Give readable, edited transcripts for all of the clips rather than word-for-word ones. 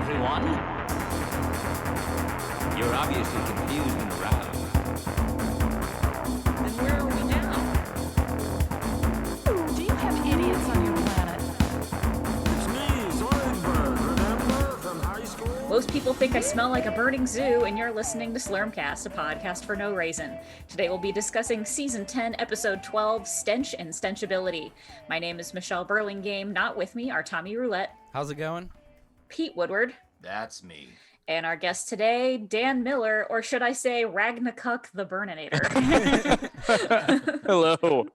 everyone. You're obviously confused and aroused. Then where are we now? Do you have idiots on your planet? It's me, Zoidberg, remember from high school? Most people think I smell like a burning zoo, and you're listening to Slurmcast, a podcast for no reason. Today we'll be discussing Season 10, Episode 12, Stench and Stenchability. My name is Michelle Burlingame. Not with me are Tommy Roulette. How's it going? Pete Woodward. That's me. And our guest today, Dan Miller, or should I say Ragnakuk the Burninator. Hello.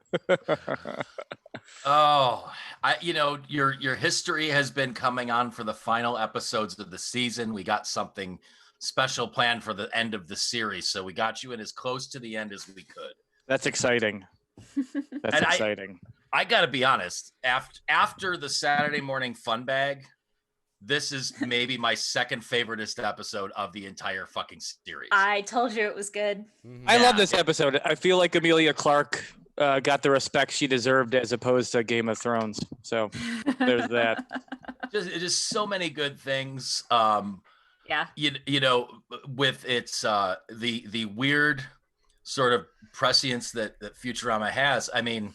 Your history has been coming on for the final episodes of the season. We got something special planned for the end of the series, so we got you in as close to the end as we could. That's exciting. That's exciting. I gotta be honest. After the Saturday morning fun bag, this is maybe my second favoriteest episode of the entire fucking series. I told you it was good. I love this episode. I feel like Amelia Clark got the respect she deserved as opposed to Game of Thrones. So there's that. Just so many good things. Yeah. With its the weird sort of prescience that Futurama has. I mean,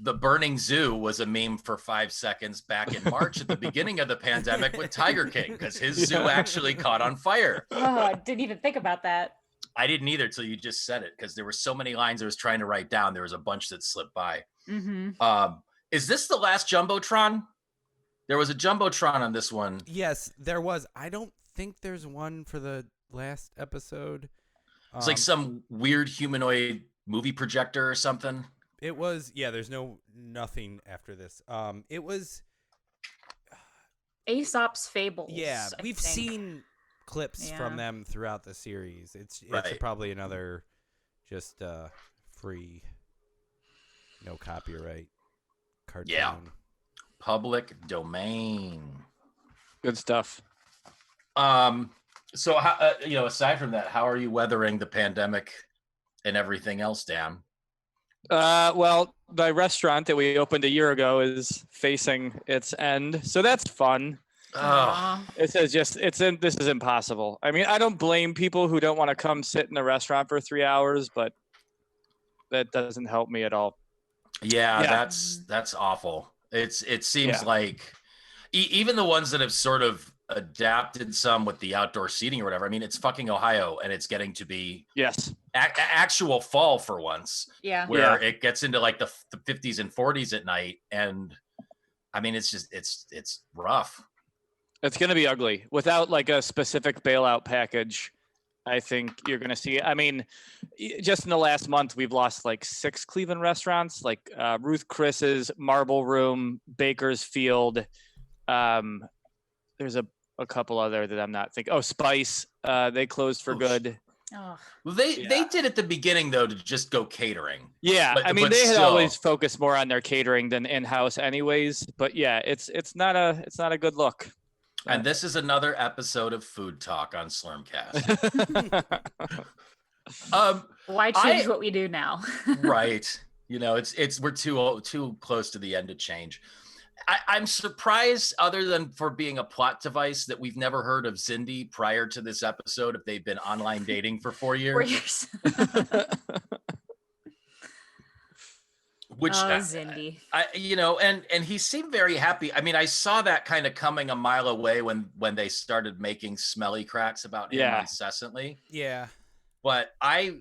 the burning zoo was a meme for 5 seconds back in March at the beginning of the pandemic with Tiger King, because his zoo actually caught on fire. Oh, I didn't even think about that. I didn't either till you just said it, because there were so many lines I was trying to write down. There was a bunch that slipped by. Mm-hmm. Is this the last Jumbotron? There was a Jumbotron on this one. Yes, there was. I don't think there's one for the last episode. It's like some weird humanoid movie projector or something. It was, yeah, there's nothing after this. It was Aesop's Fables. Yeah, we've think. seen clips from them throughout the series. It's Right. probably another just free, no copyright cartoon. Yeah. Public domain. Good stuff. So how, aside from that, how are you weathering the pandemic and everything else, Dan? Well, the restaurant that we opened a year ago is facing its end, so that's fun. Oh, This is impossible. I mean, I don't blame people who don't want to come sit in a restaurant for 3 hours, but that doesn't help me at all. yeah. That's awful. It seems like even the ones that have sort of adapted some with the outdoor seating or whatever. I mean, it's fucking Ohio, and it's getting to be actual fall for once. Yeah. Where it gets into like the 50s and 40s at night, and I mean, it's just it's rough. It's going to be ugly without like a specific bailout package. I think you're going to see. I mean, just in the last month, we've lost like 6 Cleveland restaurants, like Ruth Chris's, Marble Room, Bakersfield. There's a couple other that I'm not thinking. Oh, Spice. They closed for good. Oh. Well, they did at the beginning though to just go catering. Yeah, But- I mean but they had still. always focused more on their catering than in-house, anyways. But yeah, it's not a good look. And this is another episode of Food Talk on Slurmcast. Why change what we do now? Right. We're too close to the end to change. I'm surprised, other than for being a plot device, that we've never heard of Cindy prior to this episode if they've been online dating for 4 years. 4 years. Which Zindy. and he seemed very happy. I mean, I saw that kind of coming a mile away when they started making smelly cracks about him incessantly. Yeah. But I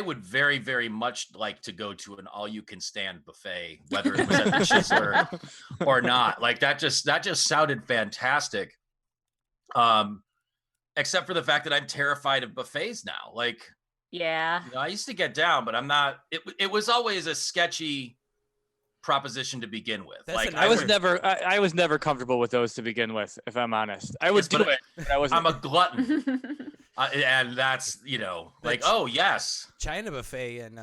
would very, very much like to go to an all-you-can-stand buffet, whether it was at the Chisler or not. Like that just sounded fantastic. Except for the fact that I'm terrified of buffets now. Like, Yeah. I used to get down, but I'm not. It was always a sketchy proposition to begin with. That's I was never comfortable with those to begin with, if I'm honest. I would do it. But I wasn't. I'm a glutton. And that's, oh, yes. China Buffet in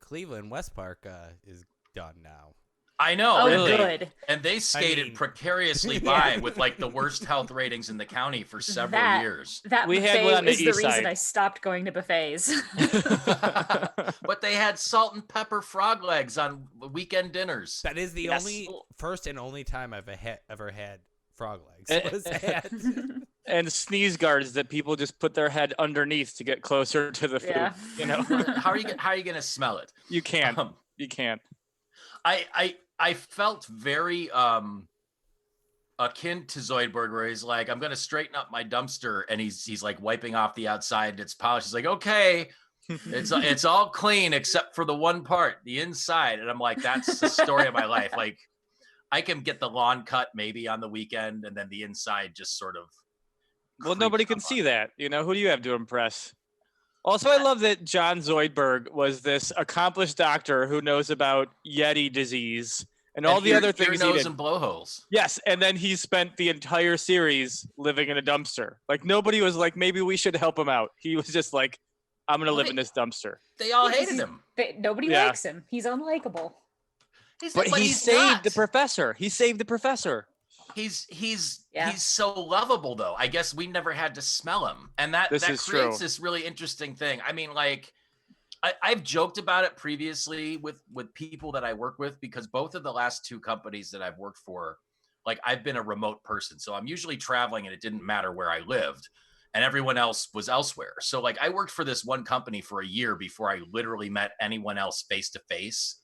Cleveland, West Park is done now. I know. Oh, and good. They skated precariously by with like the worst health ratings in the county for several years. That We had buffet one on the is the east reason side. I stopped going to buffets. But they had salt and pepper frog legs on weekend dinners. That is the Yes. only first and only time I've ever had frog legs. Eh, Was that? And sneeze guards that people just put their head underneath to get closer to the food. Yeah. You know, How are you gonna smell it? you can't. Um, You can't. I felt very akin to Zoidberg, where he's like, I'm gonna straighten up my dumpster, and he's like wiping off the outside and it's polished. He's like, okay, it's all clean except for the one part, the inside. And I'm like, that's the story of my life. Like, I can get the lawn cut maybe on the weekend, and then the inside just sort of. Well, nobody can see that. You know, who do you have to impress? Also, I love that John Zoidberg was this accomplished doctor who knows about Yeti disease and all the other things he nose did. and blowholes. Yes, and then he spent the entire series living in a dumpster. Like, nobody was like, maybe we should help him out. He was just like, I'm going to live in this dumpster. They all Because hated him. Nobody Yeah. likes him. He's unlikable. But he he's saved not. the professor. He saved the professor. He's Yeah. so lovable though. I guess we never had to smell him, and that This that is creates true. this really interesting thing. I mean, like I've joked about it previously with people that I work with, because both of the last two companies that I've worked for, like, I've been a remote person, so I'm usually traveling, and it didn't matter where I lived, and everyone else was elsewhere. So like, I worked for this one company for a year before I literally met anyone else face to face,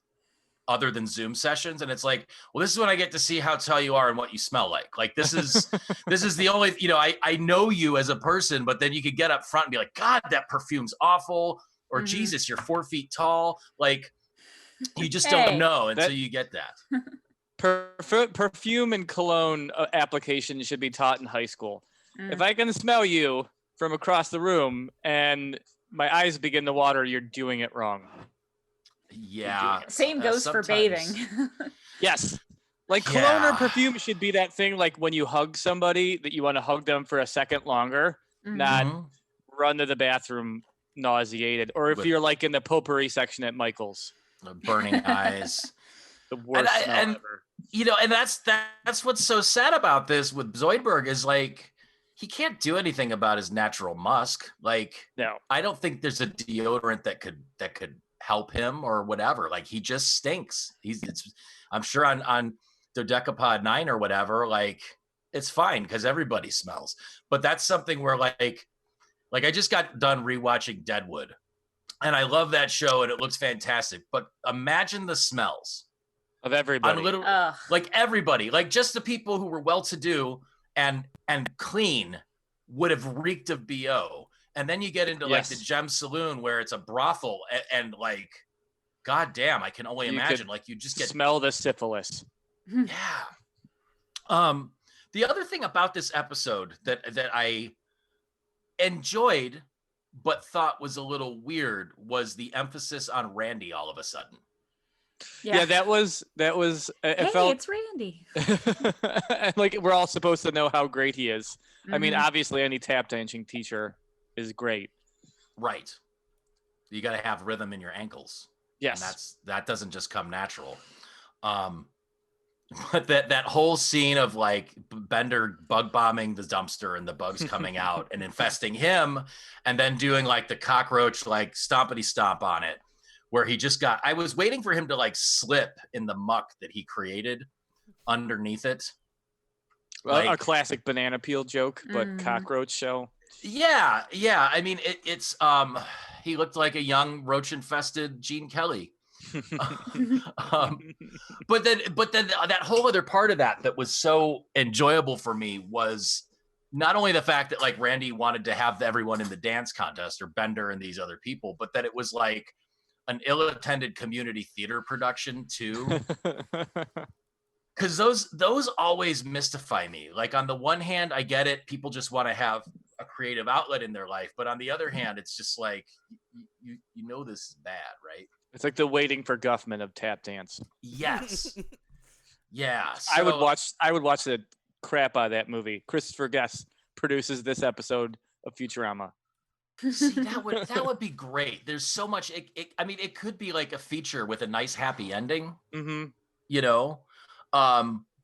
other than Zoom sessions. And it's like, well, this is when I get to see how tall you are and what you smell like. Like, this is the only, I know you as a person, but then you could get up front and be like, God, that perfume's awful. Or Jesus, you're 4 feet tall. Like, you just Hey. don't know until you get that. Perfume and cologne application should be taught in high school. If I can smell you from across the room and my eyes begin to water, you're doing it wrong. Yeah. Same goes for sometimes. bathing. Yes. Like, cologne or Yeah. perfume should be that thing, like when you hug somebody that you want to hug them for a second longer, not Mhm. run to the bathroom nauseated. Or if With- you're like in the potpourri section at Michael's, The burning eyes. the worst smell and- ever. And that's what's so sad about this with Zoidberg, is like, he can't do anything about his natural musk. Like, No. I don't think there's a deodorant that could help him or whatever. Like, he just stinks. I'm sure on Dodecapod 9 or whatever, like, it's fine because everybody smells. But that's something where like I just got done rewatching Deadwood, and I love that show and it looks fantastic. But imagine the smells Of everybody. on literally, Ugh. like, everybody, like, just the people who were well-to-do and clean would have reeked of BO. And then you get into like the Yes. Gem Saloon, where it's a brothel, and like, God damn, I can only You imagine. could Like, you just get Smell the syphilis. yeah. The other thing about this episode that I enjoyed but thought was a little weird was the emphasis on Randy all of a sudden. Yeah, that was it Hey, felt it's Randy. like we're all supposed to know how great he is. I mean, Mhm. obviously any tap dancing teacher is great. Right. You got to have rhythm in your ankles. Yes. And that doesn't just come natural. But that whole scene of like Bender bug bombing the dumpster and the bugs coming out and infesting him, and then doing like the cockroach like stompity stomp on it, where I was waiting for him to like slip in the muck that he created underneath it. A Like, classic banana peel joke, but Mhm. cockroach show. yeah. I mean, it's he looked like a young roach infested Gene Kelly. But then that whole other part of that was so enjoyable for me was not only the fact that like Randy wanted to have everyone in the dance contest, or Bender and these other people, but that it was like an ill-attended community theater production too. Because those always mystify me. Like, on the one hand, I get it, people just want to have a creative outlet in their life, but on the other hand, it's just like, you know this is bad, right? It's like the Waiting for Guffman of tap dance. Yes. Yeah. I would so- watch the crap out of that movie. Christopher Guest produces this episode of Futurama. See, that would be great. There's so much. I mean, it could be like a feature with a nice happy ending. Mm-hmm.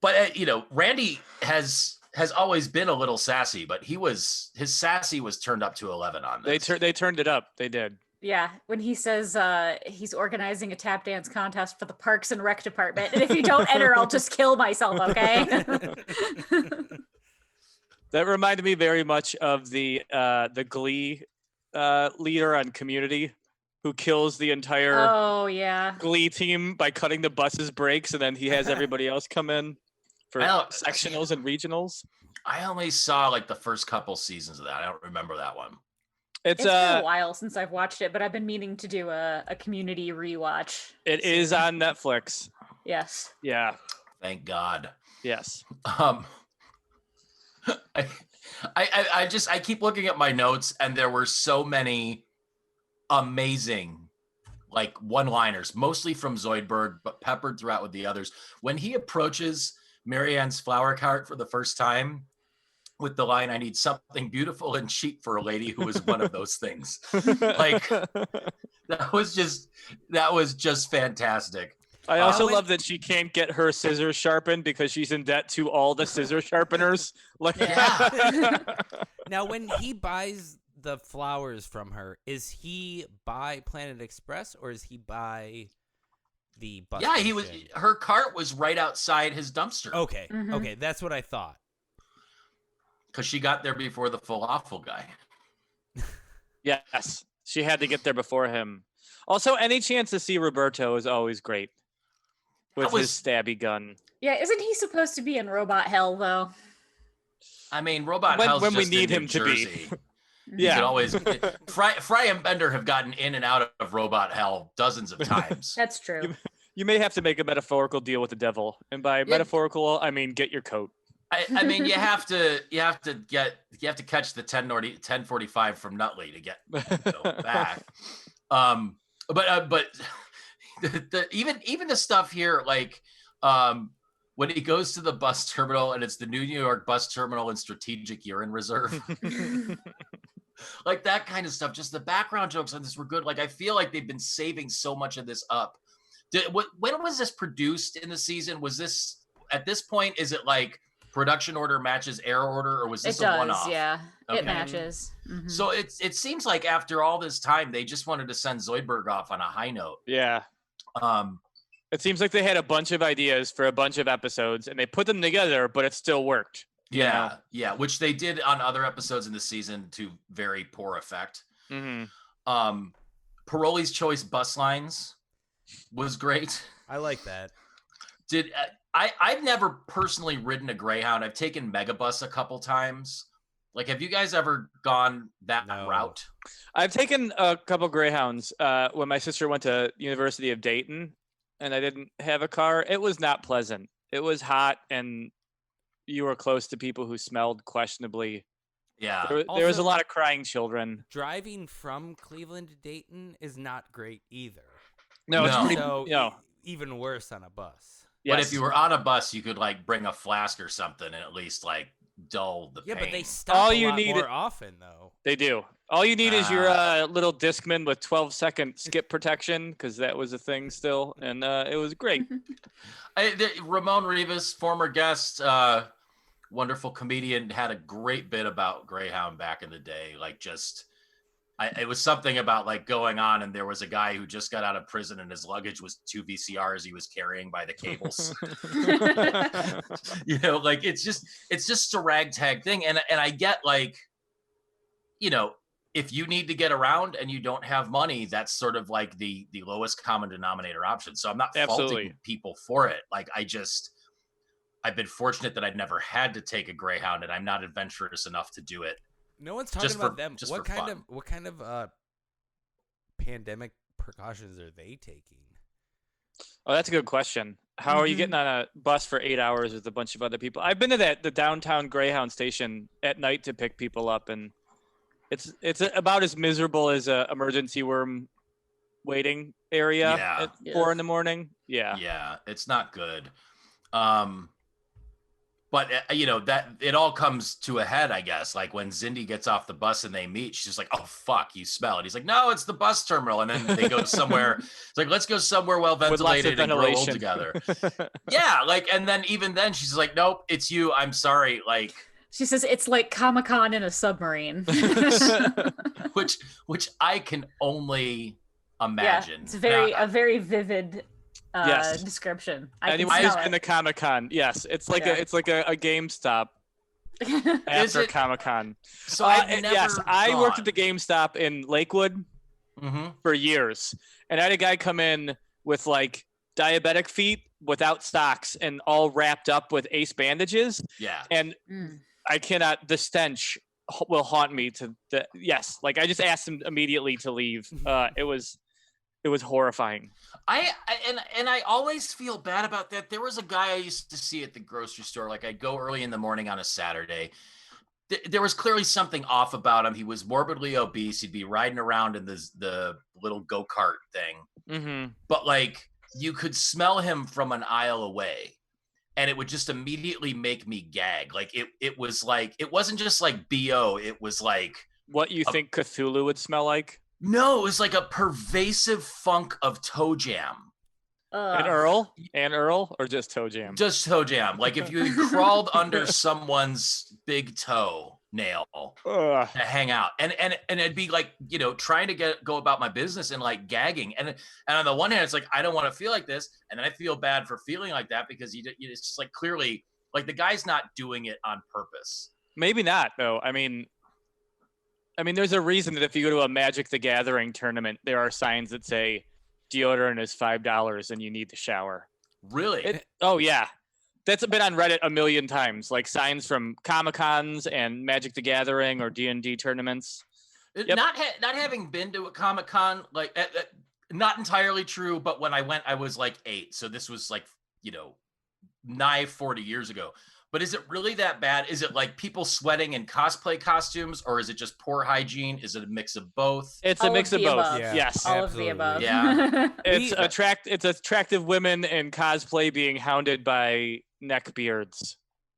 But Randy has always been a little sassy, but his sassy was turned up to 11 on this. They turned it up. They did. Yeah, when he says he's organizing a tap dance contest for the Parks and Rec department, and if you don't enter, I'll just kill myself. Okay. That reminded me very much of the Glee leader on Community, who kills the entire Oh yeah. Glee team by cutting the bus's brakes, and then he has everybody else come in for sectionals and regionals. I only saw like the first couple seasons of that. I don't remember that one. It's been a while since I've watched it, but I've been meaning to do a Community rewatch. It is on Netflix. Yes. Yeah. Thank God. Yes. I keep looking at my notes, and there were so many amazing like one-liners, mostly from Zoidberg, but peppered throughout with the others. When he approaches Marianne's flower cart for the first time with the line, "I need something beautiful and cheap for a lady who is one of those things." Like that was just fantastic. I also love that she can't get her scissors sharpened because she's in debt to all the scissor sharpeners. Like, Yeah. Now, when he buys the flowers from her, is he by Planet Express or is he by the bus Yeah, station? her cart was right outside his dumpster. Okay, Mhm. okay, that's what I thought. Because she got there before the falafel guy. yes, she had to get there before him. Also, any chance to see Roberto is always great with his stabby gun. Yeah, isn't he supposed to be in Robot Hell though? I mean, Robot When- Hell's when we just need in him New to be. Jersey. You Yeah. could always Fry and Bender have gotten in and out of Robot Hell dozens of times. That's true. You may have to make a metaphorical deal with the devil, and by metaphorical, I mean get your coat. I mean, you have to catch the 10:45 from Nutley to get back. But even the stuff here, like when he goes to the bus terminal and it's the New York bus terminal and strategic urine reserve, like that kind of stuff. Just the background jokes on this were good. Like I feel like they've been saving so much of this up. When was this produced in the season? Was this at this point? Is it like production order matches air order, or was this It does, a one-off? yeah. Okay. It matches. Mhm. So it seems like after all this time, they just wanted to send Zoidberg off on a high note. Yeah. Um, It seems like they had a bunch of ideas for a bunch of episodes, and they put them together, but it still worked. you know? yeah, which they did on other episodes in the season to very poor effect. Mhm. Paroli's Choice bus lines was great. I like that. I've never personally ridden a Greyhound. I've taken Megabus a couple times. Like, have you guys ever gone that No. route? I've taken a couple Greyhounds when my sister went to University of Dayton, and I didn't have a car. It was not pleasant. It was hot, and you were close to people who smelled questionably. Yeah. There was a Also- lot of crying children. Driving from Cleveland to Dayton is not great either. No, it's No. pretty. So No. even worse on a bus. But Yes. if you were on a bus, you could like bring a flask or something and at least like dull the Yeah, pain. but they stop All a you lot need- more often though. They do. All you need is your little Discman with 12-second skip protection, because that was a thing still, and it was great. Ramon Rivas, former guest, wonderful comedian, had a great bit about Greyhound back in the day. Like it was something about like going on, and there was a guy who just got out of prison, and his luggage was 2 VCRs he was carrying by the cables. You know, like it's just a ragtag thing, and I get like, you know, if you need to get around and you don't have money, that's sort of like the lowest common denominator option. So I'm not Absolutely. faulting people for it. Like I've been fortunate that I've never had to take a Greyhound, and I'm not adventurous enough to do it. No one's talking Just about for- them. just What for kind fun. of pandemic precautions are they taking? Oh, that's a good question. How are you getting on a bus for 8 hours with a bunch of other people? I've been to the downtown Greyhound station at night to pick people up, and it's about as miserable as a emergency room waiting area Yeah. at 4 a.m. Yeah. Yeah, it's not good. But you know, that it all comes to a head, I guess. Like when Zindy gets off the bus and they meet, she's just like, "Oh fuck, you smell it." He's like, "No, it's the bus terminal." And then they go somewhere. It's like, "Let's go somewhere well With lots of ventilated and grow old ventilation. together." Yeah, like, and then even then, she's like, "Nope, it's you. I'm sorry." Like, She says it's like Comic-Con in a submarine. which I can only Yeah, imagine. it's Now, a very vivid Yes. description. I Anyone can who's smell been to Comic-Con, yes, it's like Yeah. a GameStop it. after it- Comic-Con. so I've never Yes, I worked at the gone. GameStop in Lakewood Mhm. for years, and I had a guy come in with like diabetic feet without socks and all wrapped up with ace bandages, Yeah. and Mm. I cannot. The stench will haunt me to the yes. Like I just asked him immediately to leave. It was horrifying. And I always feel bad about that. There was a guy I used to see at the grocery store. Like I'd go early in the morning on a Saturday. There was clearly something off about him. He was morbidly obese. He'd be riding around in the little go-kart thing. Mm-hmm. But like you could smell him from an aisle away. And it would just immediately make me gag. Like it was like, it wasn't just like BO. It was like, What you think Cthulhu would smell like? no, it was like a pervasive funk of toe jam. And Earl, or just Toe Jam? Just toe jam. Like if you had crawled under someone's big toe nail Ugh. to hang out. And it'd be like, you know, trying to go about my business and like gagging. And on the one hand, it's like, I don't want to feel like this. And then I feel bad for feeling like that because it's just like clearly like the guy's not doing it on purpose. Maybe not, though. I mean, there's a reason that if you go to a Magic the Gathering tournament, there are signs that say deodorant is $5 and you need to shower. Really? Oh yeah, that's been on Reddit a million times. Like signs from Comic-Cons and Magic the Gathering or D&D tournaments. Yep. Not having been to a Comic-Con, like not entirely true, but when I went, I was like 8. So this was like, you know, nigh 40 years ago. But is it really that bad? Is it like people sweating in cosplay costumes, or is it just poor hygiene? Is it a mix of both? It's All a mix of of the both. above. Yeah. Yes. All Absolutely. of the above. Yeah. It's attractive women in cosplay being hounded by neckbeards.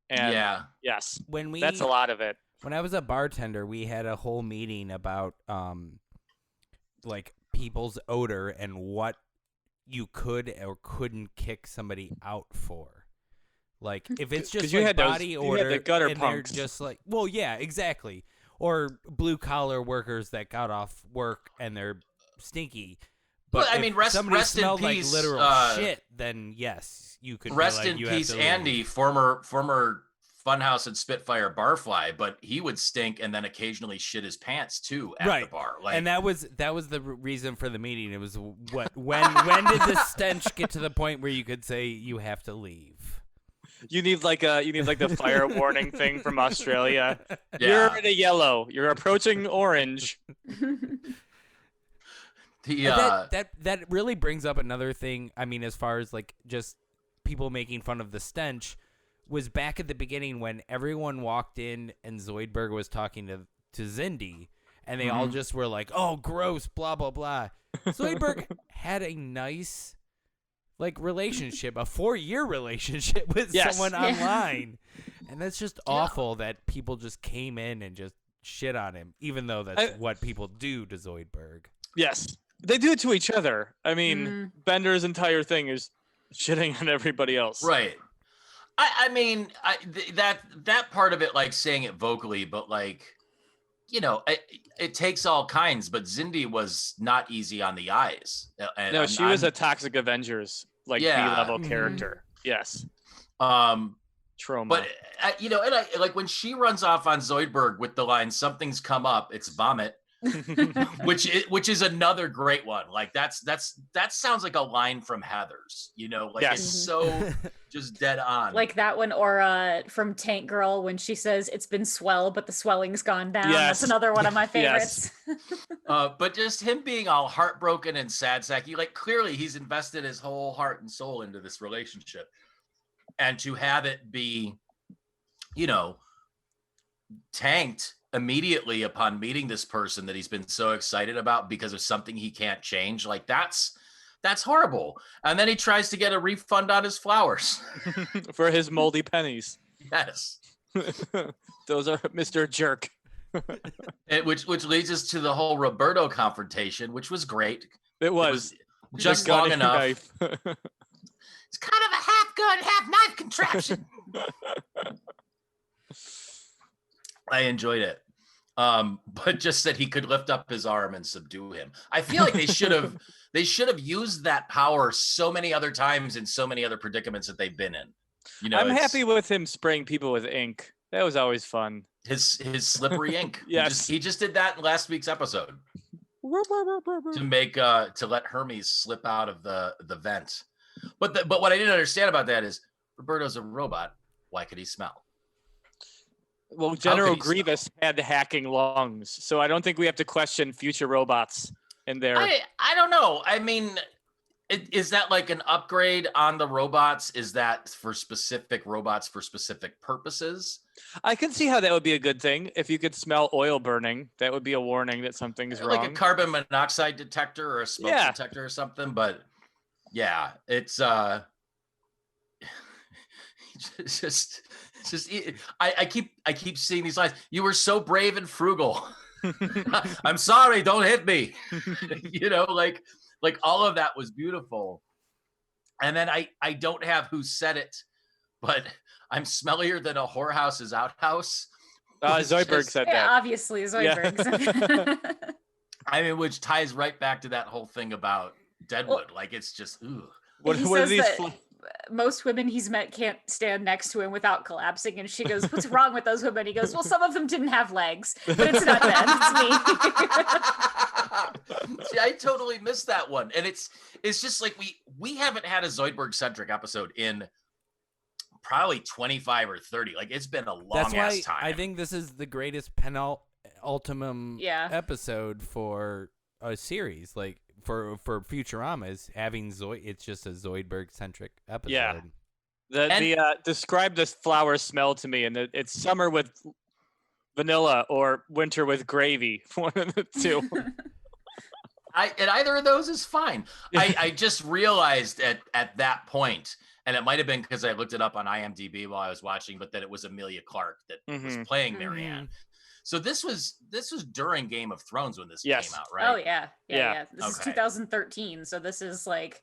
And Yeah. yes, When that's a lot of it. When I was a bartender, we had a whole meeting about like people's odor and what you could or couldn't kick somebody out for. Like if it's just 'Cause you like had those- body you had odor the gutter and punks. they're just like, well, yeah, exactly. Or blue collar workers that got off work and they're stinky. But Well, I if mean, rest somebody in smelled peace, like literal shit, then yes, you could. Rest be like, in you have peace, to leave. Andy, former Funhouse and Spitfire barfly, but he would stink and then occasionally shit his pants too at the bar. Like, And that was the reason for the meeting. It was when did the stench get to the point where you could say you have to leave? You need like the fire warning thing from Australia. Yeah. You're in a yellow. You're approaching orange. That really brings up another thing. I mean, as far as like just people making fun of the stench, was back at the beginning when everyone walked in and Zoidberg was talking to Zindi, and they all just were like, "Oh, gross," blah blah blah. Zoidberg had a nice like relationship, a 4-year relationship with someone online, and that's just awful that people just came in and just shit on him, even though that's what people do to Zoidberg. Yes, they do it to each other. I mean, Bender's entire thing is shitting on everybody else. right. I mean, that part of it, like saying it vocally, but like, you know, it takes all kinds. But Zindi was not easy on the eyes. And No, she was a Toxic Avengers like B-level character. Yes. Trauma. But you know, and I like when she runs off on Zoidberg with the line "Something's come up, it's vomit," which is another great one. Like that sounds like a line from Heathers. You know, like it's so just dead on. Like that one, or from Tank Girl when she says it's been swell, but the swelling's gone down. Yes. That's another one of my favorites. But just him being all heartbroken and sad sacky, like clearly he's invested his whole heart and soul into this relationship. And to have it be, you know, tanked immediately upon meeting this person that he's been so excited about because of something he can't change, like that's horrible. And then he tries to get a refund on his flowers. for his moldy pennies. Yes. Those are Mr. Jerk. Which leads us to the whole Roberto confrontation, which was great. It was just the gun long and enough. knife. It's kind of a half gun, half knife contraption. I enjoyed it. But just that he could lift up his arm and subdue him. I feel like they should have used that power so many other times in so many other predicaments that they've been in. You know, I'm happy with him spraying people with ink. That was always fun. His slippery ink. Yes. He just did that in last week's episode to let Hermes slip out of the vent. But what I didn't understand about that is Roberto's a robot. Why could he smell? Well, General Grievous had hacking lungs, so I don't think we have to question future robots in there. I don't know. I mean, is that like an upgrade on the robots? Is that for specific robots for specific purposes? I can see how that would be a good thing. If you could smell oil burning, that would be a warning that something's wrong. Like a carbon monoxide detector or a smoke detector or something. But yeah, it's just I keep seeing these lines. You were so brave and frugal. I'm sorry, don't hit me. You know, like all of that was beautiful. And then I don't have who said it, but I'm smellier than a whorehouse's outhouse. Zoidberg said that. Yeah, obviously Zoidberg. Yeah. I mean, which ties right back to that whole thing about Deadwood. Well, like it's just ooh. What are these? Most women he's met can't stand next to him without collapsing, and she goes, "What's wrong with those women?" He goes, "Well, some of them didn't have legs, but it's not them, it's me." See, I totally missed that one, and it's just like we haven't had a Zoidberg centric episode in probably 25 or 30. Like it's been a long ass time. I think this is the greatest ultimum episode for a series. Like for Futurama is having it's just a Zoidberg centric episode. Yeah. Describe this flower smell to me, and it's summer with vanilla or winter with gravy. One of the two. And either of those is fine. I just realized at that point, and it might have been because I looked it up on IMDb while I was watching, but that it was Emilia Clarke that was playing Marianne. So this was during Game of Thrones when this came out, right? Oh yeah. This is 2013, so this is like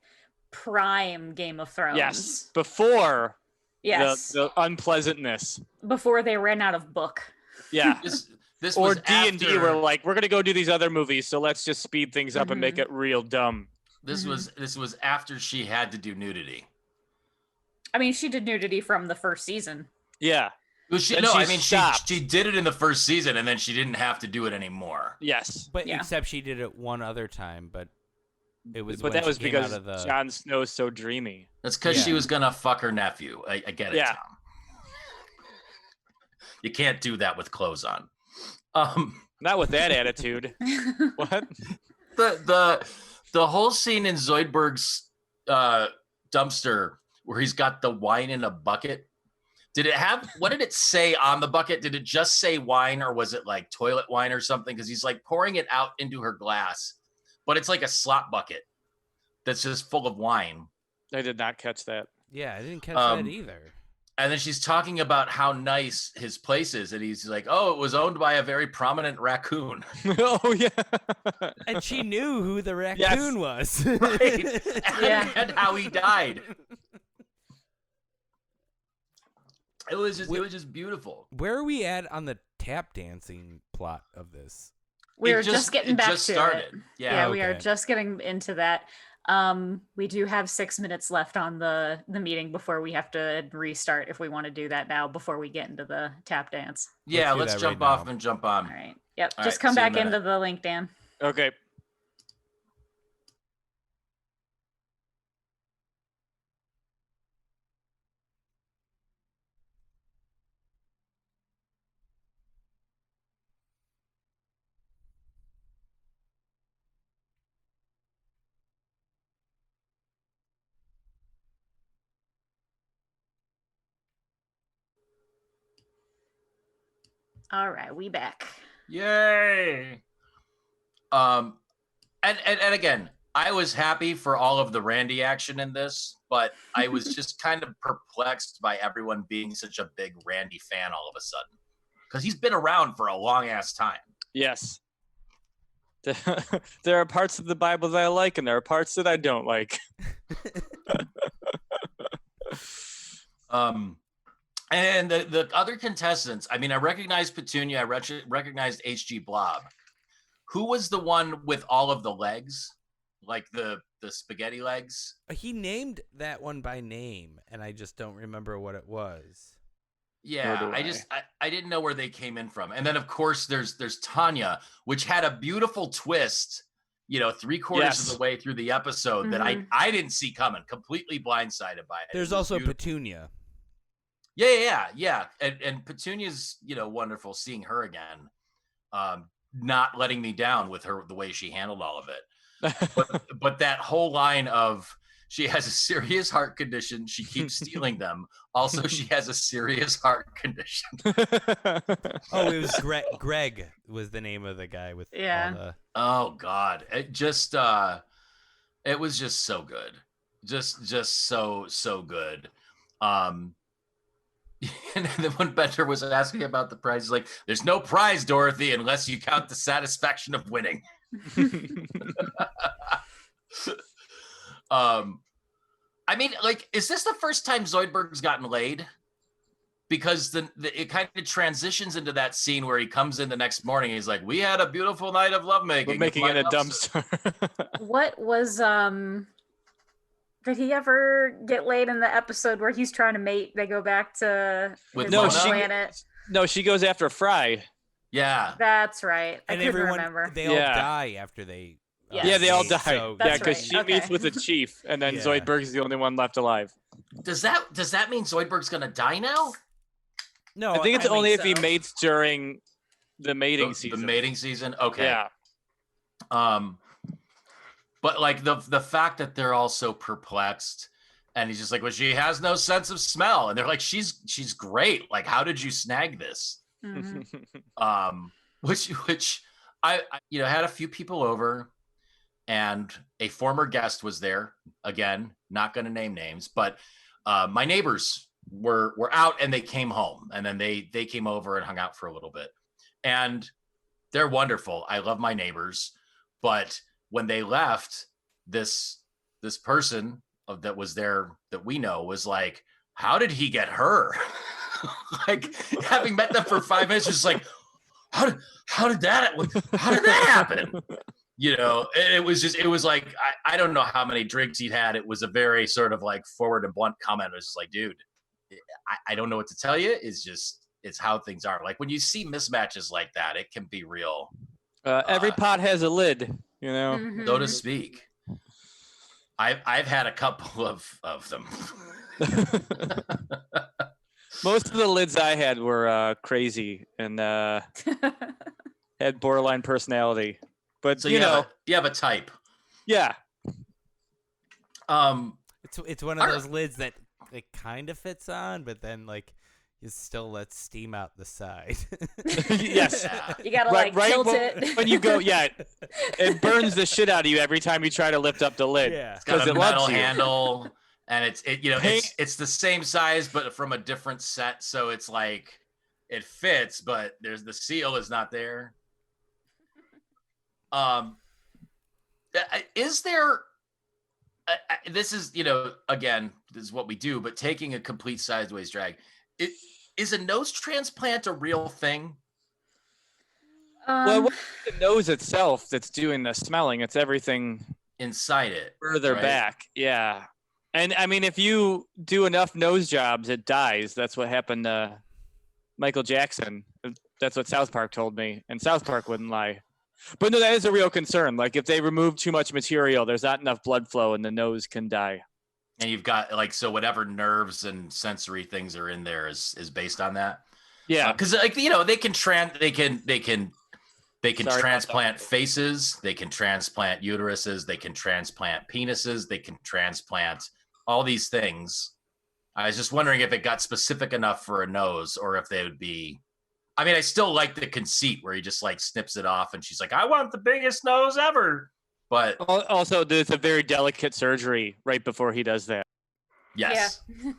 prime Game of Thrones. Yes, before the unpleasantness. Before they ran out of book. Yeah. This or was D&D were like, we're gonna go do these other movies, so let's just speed things up and make it real dumb. This was after she had to do nudity. I mean, she did nudity from the first season. Yeah. Well, she did it in the first season, and then she didn't have to do it anymore. Yes, but except she did it one other time, but it was. But that was because Jon Snow's so dreamy. That's because she was gonna fuck her nephew. I get it, Tom. You can't do that with clothes on. Not with that attitude. What? The whole scene in Zoidberg's dumpster where he's got the wine in a bucket. What did it say on the bucket? Did it just say wine, or was it like toilet wine or something? Because he's like pouring it out into her glass, but it's like a slop bucket that's just full of wine. I did not catch that. Yeah, I didn't catch that either. And then she's talking about how nice his place is, and he's like, "Oh, it was owned by a very prominent raccoon." Oh yeah, and she knew who the raccoon was, right? And how he died. It was just beautiful. Where are we at on the tap dancing plot of this? We're just getting back to started. it. Yeah, we are just getting into that. We do have 6 minutes left on the meeting before we have to restart if we want to do that now before we get into the tap dance. Yeah, let's jump off and jump on. All right. Yep. Just come back into the link, Dan. Okay. All right, we back. Yay! And again, I was happy for all of the Randy action in this, but I was just kind of perplexed by everyone being such a big Randy fan all of a sudden, because he's been around for a long ass time. Yes. There are parts of the Bible that I like, and there are parts that I don't like. And the other contestants, I mean, I recognized Petunia, I recognized HG Blob. Who was the one with all of the legs? Like the spaghetti legs? He named that one by name, and I just don't remember what it was. Yeah, I didn't know where they came in from. And then of course there's Tanya, which had a beautiful twist, 3/4 of the way through the episode that I didn't see coming, completely blindsided by it. There's also Petunia. Yeah. And Petunia's, wonderful seeing her again. Not letting me down with the way she handled all of it. But that whole line of she has a serious heart condition. She keeps stealing them. Also, she has a serious heart condition. Oh, it was Greg was the name of the guy with. Yeah. Oh God. It just, it was just so good. Just so good. And then when Bender was asking about the prize, he's like, there's no prize, Dorothy, unless you count the satisfaction of winning. I mean, like, is this the first time Zoidberg's gotten laid? Because it kind of transitions into that scene where he comes in the next morning. He's like, we had a beautiful night of lovemaking. We're making it a dumpster. What was did he ever get laid in the episode where he's trying to mate? They go back to his planet. No, she goes after Fry. Yeah, that's right. And I couldn't everyone, remember. they all die after they. Yes. Yeah, they all die. So, yeah, because right. she meets with the chief, and then Zoidberg's the only one left alive. Does that mean Zoidberg's gonna die now? No, I think it's only if he so. mates during the mating season. The mating season? Okay. Yeah. But like the fact that they're all so perplexed, and he's just like, well, she has no sense of smell, and they're like, she's great. Like, how did you snag this? Which I had a few people over, and a former guest was there. Again, not going to name names, but my neighbors were out, and they came home, and then they came over and hung out for a little bit, and they're wonderful. I love my neighbors, but when they left, this person that was there that we know was like, how did he get her? Like, having met them for 5 minutes, just like, how did that happen? It was like, I don't know how many drinks he'd had. It was a very sort of like forward and blunt comment. It was just like, dude, I don't know what to tell you. It's how things are. Like, when you see mismatches like that, it can be real. Every pot has a lid, So to speak. I've had a couple of them. Most of the lids I had were crazy and had borderline personality. But So you have a type. Yeah. It's one of those lids that it kind of fits on, but then like you still let steam out the side. Yes. You gotta tilt it. When you go, it burns the shit out of you every time you try to lift up the lid. Yeah. It's got a it metal loves you. handle, and it's the same size but from a different set, so it's like it fits, but the seal is not there. Is there? This is again, this is what we do, but taking a complete sideways drag. Is a nose transplant a real thing? Well, the nose itself that's doing the smelling, it's everything Inside it, further right? back. Yeah. And I mean, if you do enough nose jobs, it dies. That's what happened to Michael Jackson. That's what South Park told me. And South Park wouldn't lie. But no, that is a real concern. Like, if they remove too much material, there's not enough blood flow and the nose can die. And you've got so whatever nerves and sensory things are in there is based on that. Yeah. Because they can transplant faces, they can transplant uteruses, they can transplant penises, they can transplant all these things. I was just wondering if it got specific enough for a nose, or if they would be. I mean, I still like the conceit where he just snips it off, and she's like, "I want the biggest nose ever." But also, there's a very delicate surgery right before he does that. yes. Yeah.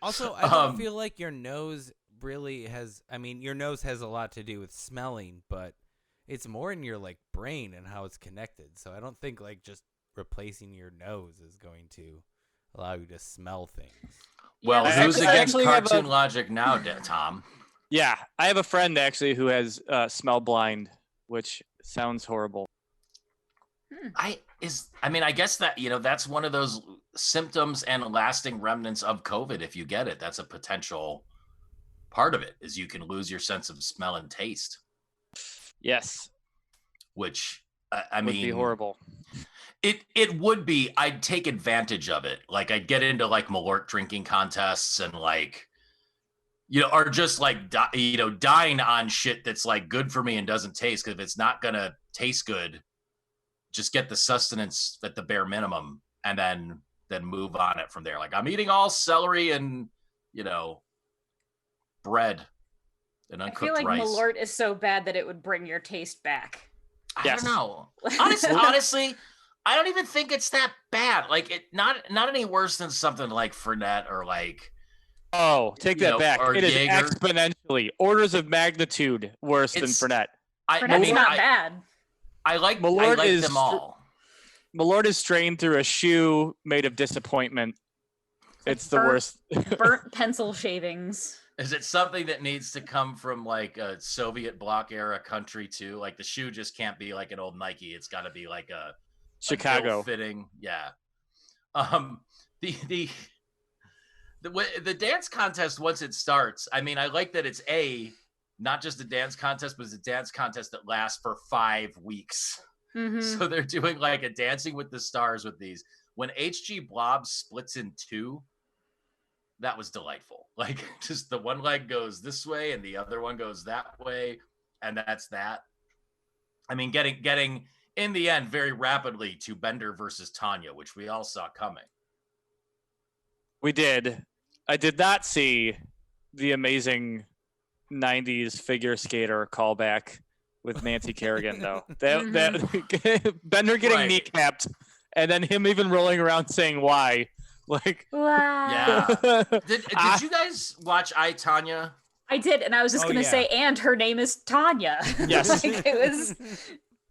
Also, I don't feel like your nose really has. I mean, your nose has a lot to do with smelling, but it's more in your brain and how it's connected. So I don't think just replacing your nose is going to allow you to smell things. Well, I who's actually- I against actually have cartoon a- logic now, Tom? Yeah, I have a friend actually who has smell blind, which sounds horrible. I guess that that's one of those symptoms and lasting remnants of COVID. If you get it, that's a potential part of it. Is you can lose your sense of smell and taste, Yes, which would be horrible. It would be. I'd take advantage of it. Like I'd get into like Malort drinking contests and like, or just like dying on shit that's like good for me and doesn't taste. Because if it's not gonna taste good, just get the sustenance at the bare minimum and then move on it from there. Like I'm eating all celery and bread and I uncooked feel like rice. Malort is so bad that it would bring your taste back. I Yes. don't know. Honestly, I don't even think it's that bad. Like it not any worse than something like Fernet or like Oh, take that back. or It is Jaeger. exponentially, orders of magnitude worse than It's- Fernet. Fernet's not bad. I like Malort is them all. Malort is strained through a shoe made of disappointment. It's the burnt- worst. Burnt pencil shavings. Is it something that needs to come from like a Soviet bloc era country too? Like the shoe just can't be like an old Nike. It's got to be like a Chicago. fitting. Yeah. The dance contest once it starts. I mean, I like that it's not just a dance contest, but it's a dance contest that lasts for 5 weeks. Mhm. So they're doing like a Dancing with the Stars with these. When HG Blob splits in two, that was delightful. Like just the one leg goes this way and the other one goes that way, and that's that. I mean, getting in the end very rapidly to Bender versus Tanya, which we all saw coming. We did. I did not see the amazing 90s figure skater callback with Nancy Kerrigan, though. That Bender getting Right. kneecapped and then him even rolling around saying why. Like, Wow. Yeah. Did you guys watch I, Tanya? I did, and I was just Oh, gonna yeah. say, and her name is Tanya. Yes. Like, it was.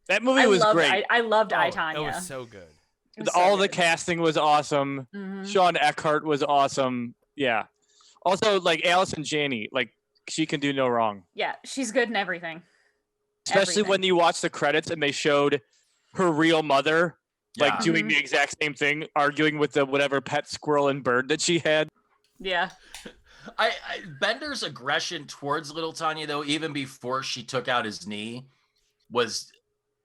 that movie was great. I loved I, Oh, Tanya. That was so good. It was so All the good. casting was awesome. Mhm. Sean Eckhart was awesome. Yeah. Also, like Allison Janney, like she can do no wrong. Yeah, she's good in everything. Especially when Everything. you watch the credits and they showed her real mother like Yeah. doing the exact same thing, arguing with the whatever pet squirrel and bird that she had. Yeah. Bender's aggression towards little Tanya, though, even before she took out his knee, was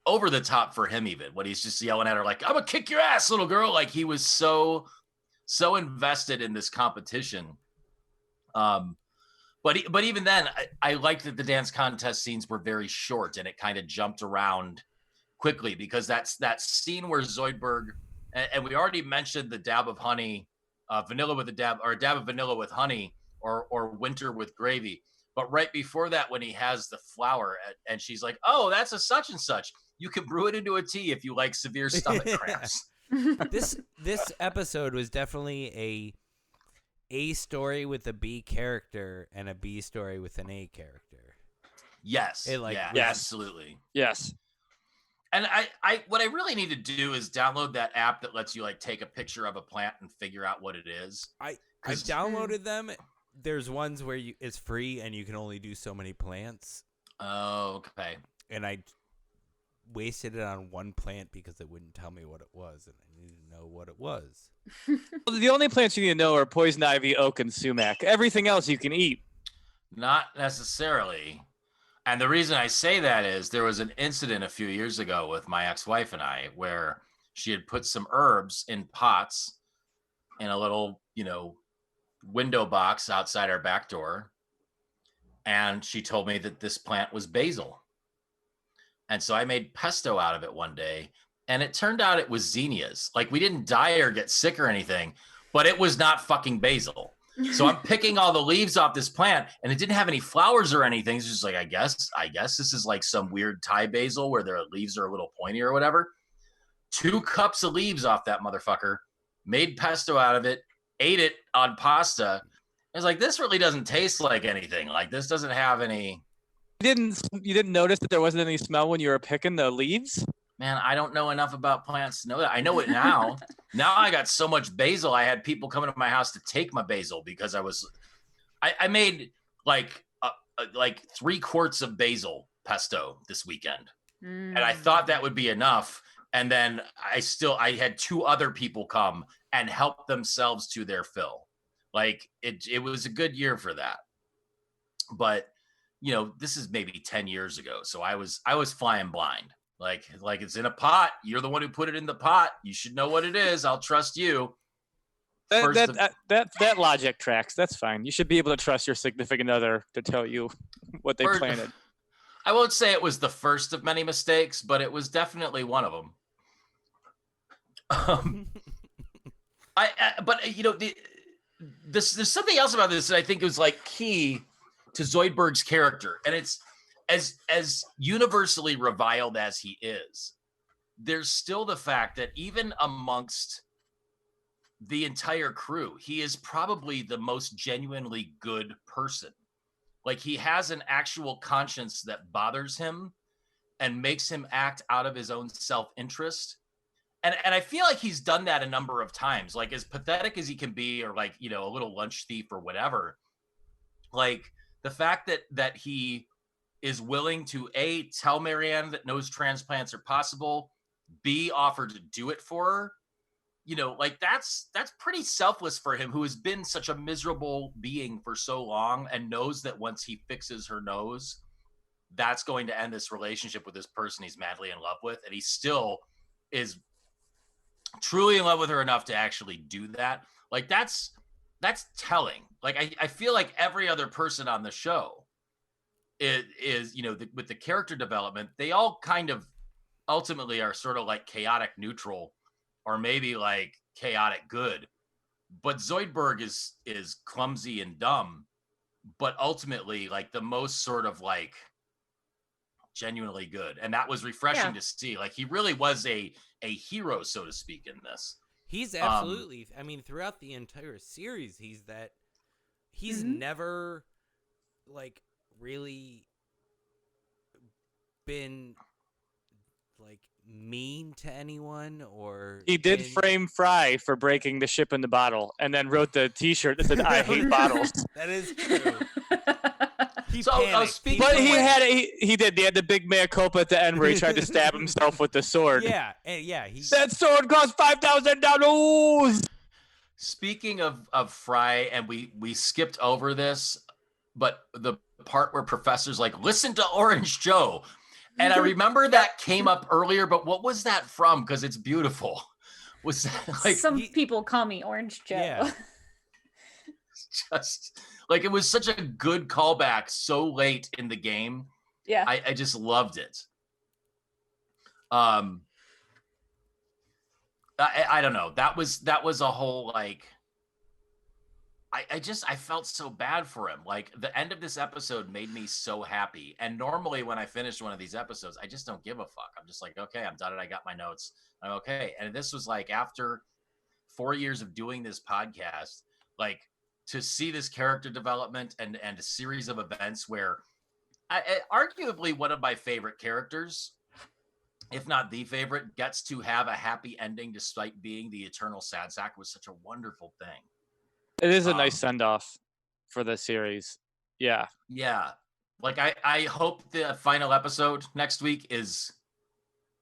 over the top for him. Even when he's just yelling at her like, "I'm gonna kick your ass, little girl!" Like he was so invested in this competition. But even then, I liked that the dance contest scenes were very short and it kind of jumped around quickly, because that's that scene where Zoidberg, and we already mentioned the dab of honey, vanilla with a dab, or a dab of vanilla with honey, or winter with gravy. But right before that, when he has the flour and she's like, "Oh, that's a such and such. You can brew it into a tea if you like severe stomach cramps." This episode was definitely a story with a B character and a B story with an A character. Yes. Yes. Absolutely. Yes. And I what I really need to do is download that app that lets you like take a picture of a plant and figure out what it is. I've 'Cause- downloaded them. There's ones where it's free and you can only do so many plants. Oh, okay. And I wasted it on one plant because it wouldn't tell me what it was, and I needed to know what it was. Well, the only plants you need to know are poison ivy, oak, and sumac. Everything else you can eat. Not necessarily. And the reason I say that is there was an incident a few years ago with my ex-wife and I where she had put some herbs in pots in a little, window box outside our back door. And she told me that this plant was basil. And so I made pesto out of it one day, and it turned out it was zinnias. Like we didn't die or get sick or anything, but it was not fucking basil. So I'm picking all the leaves off this plant, and it didn't have any flowers or anything. It's just like, I guess this is like some weird Thai basil where their leaves are a little pointy or whatever. 2 cups of leaves off that motherfucker, made pesto out of it, ate it on pasta. I was like, this really doesn't taste like anything. Like this doesn't have any. You didn't notice that there wasn't any smell when you were picking the leaves? Man, I don't know enough about plants to know that. I know it now. Now I got so much basil. I had people coming to my house to take my basil because I made like 3 quarts of basil pesto this weekend. And I thought that would be enough. And then I had 2 other people come and help themselves to their fill. Like it was a good year for that. But this is maybe 10 years ago. So I was flying blind. Like it's in a pot. You're the one who put it in the pot. You should know what it is. I'll trust you. That logic tracks. That's fine. You should be able to trust your significant other to tell you what they planted. I won't say it was the first of many mistakes, but it was definitely one of them. There's something else about this that I think is like key to Zoidberg's character, and it's as universally reviled as he is, there's still the fact that even amongst the entire crew, he is probably the most genuinely good person. Like he has an actual conscience that bothers him and makes him act out of his own self-interest. And I feel like he's done that a number of times, like as pathetic as he can be, or like, a little lunch thief or whatever. Like the fact that he is willing to A, tell Marianne that nose transplants are possible, B, offer to do it for her. Like that's pretty selfless for him, who has been such a miserable being for so long and knows that once he fixes her nose, that's going to end this relationship with this person he's madly in love with. And he still is truly in love with her enough to actually do that. Like that's telling. Like I feel like every other person on the show is with the character development, they all kind of ultimately are sort of like chaotic neutral, or maybe like chaotic good. But Zoidberg is clumsy and dumb, but ultimately like the most sort of like genuinely good. And that was refreshing to see. Like he really was a hero, so to speak, in this. He's absolutely, throughout the entire series, he's never like really been like mean to anyone, or he did frame Fry for breaking the ship in the bottle and then wrote the t-shirt that said I hate bottles. That is true. He did. He had the big mea culpa at the end where he tried to stab himself with the sword. Yeah. That sword cost $5,000. Speaking of Fry, and we skipped over this, but the part where Professor's like, listen to Orange Joe. And I remember that came up earlier, but what was that from? Because it's beautiful. Was that like people call me Orange Joe? Yeah. Just like it was such a good callback so late in the game. Yeah. I just loved it. I don't know. That was a whole like I felt so bad for him. Like the end of this episode made me so happy. And normally when I finish one of these episodes, I just don't give a fuck. I'm just like, okay, I'm done. I got my notes. I'm okay. And this was like after 4 years of doing this podcast, like to see this character development and a series of events where arguably one of my favorite characters, if not the favorite, gets to have a happy ending despite being the eternal sad sack was such a wonderful thing. It is a nice send-off for the series. Yeah. Yeah. Like I hope the final episode next week is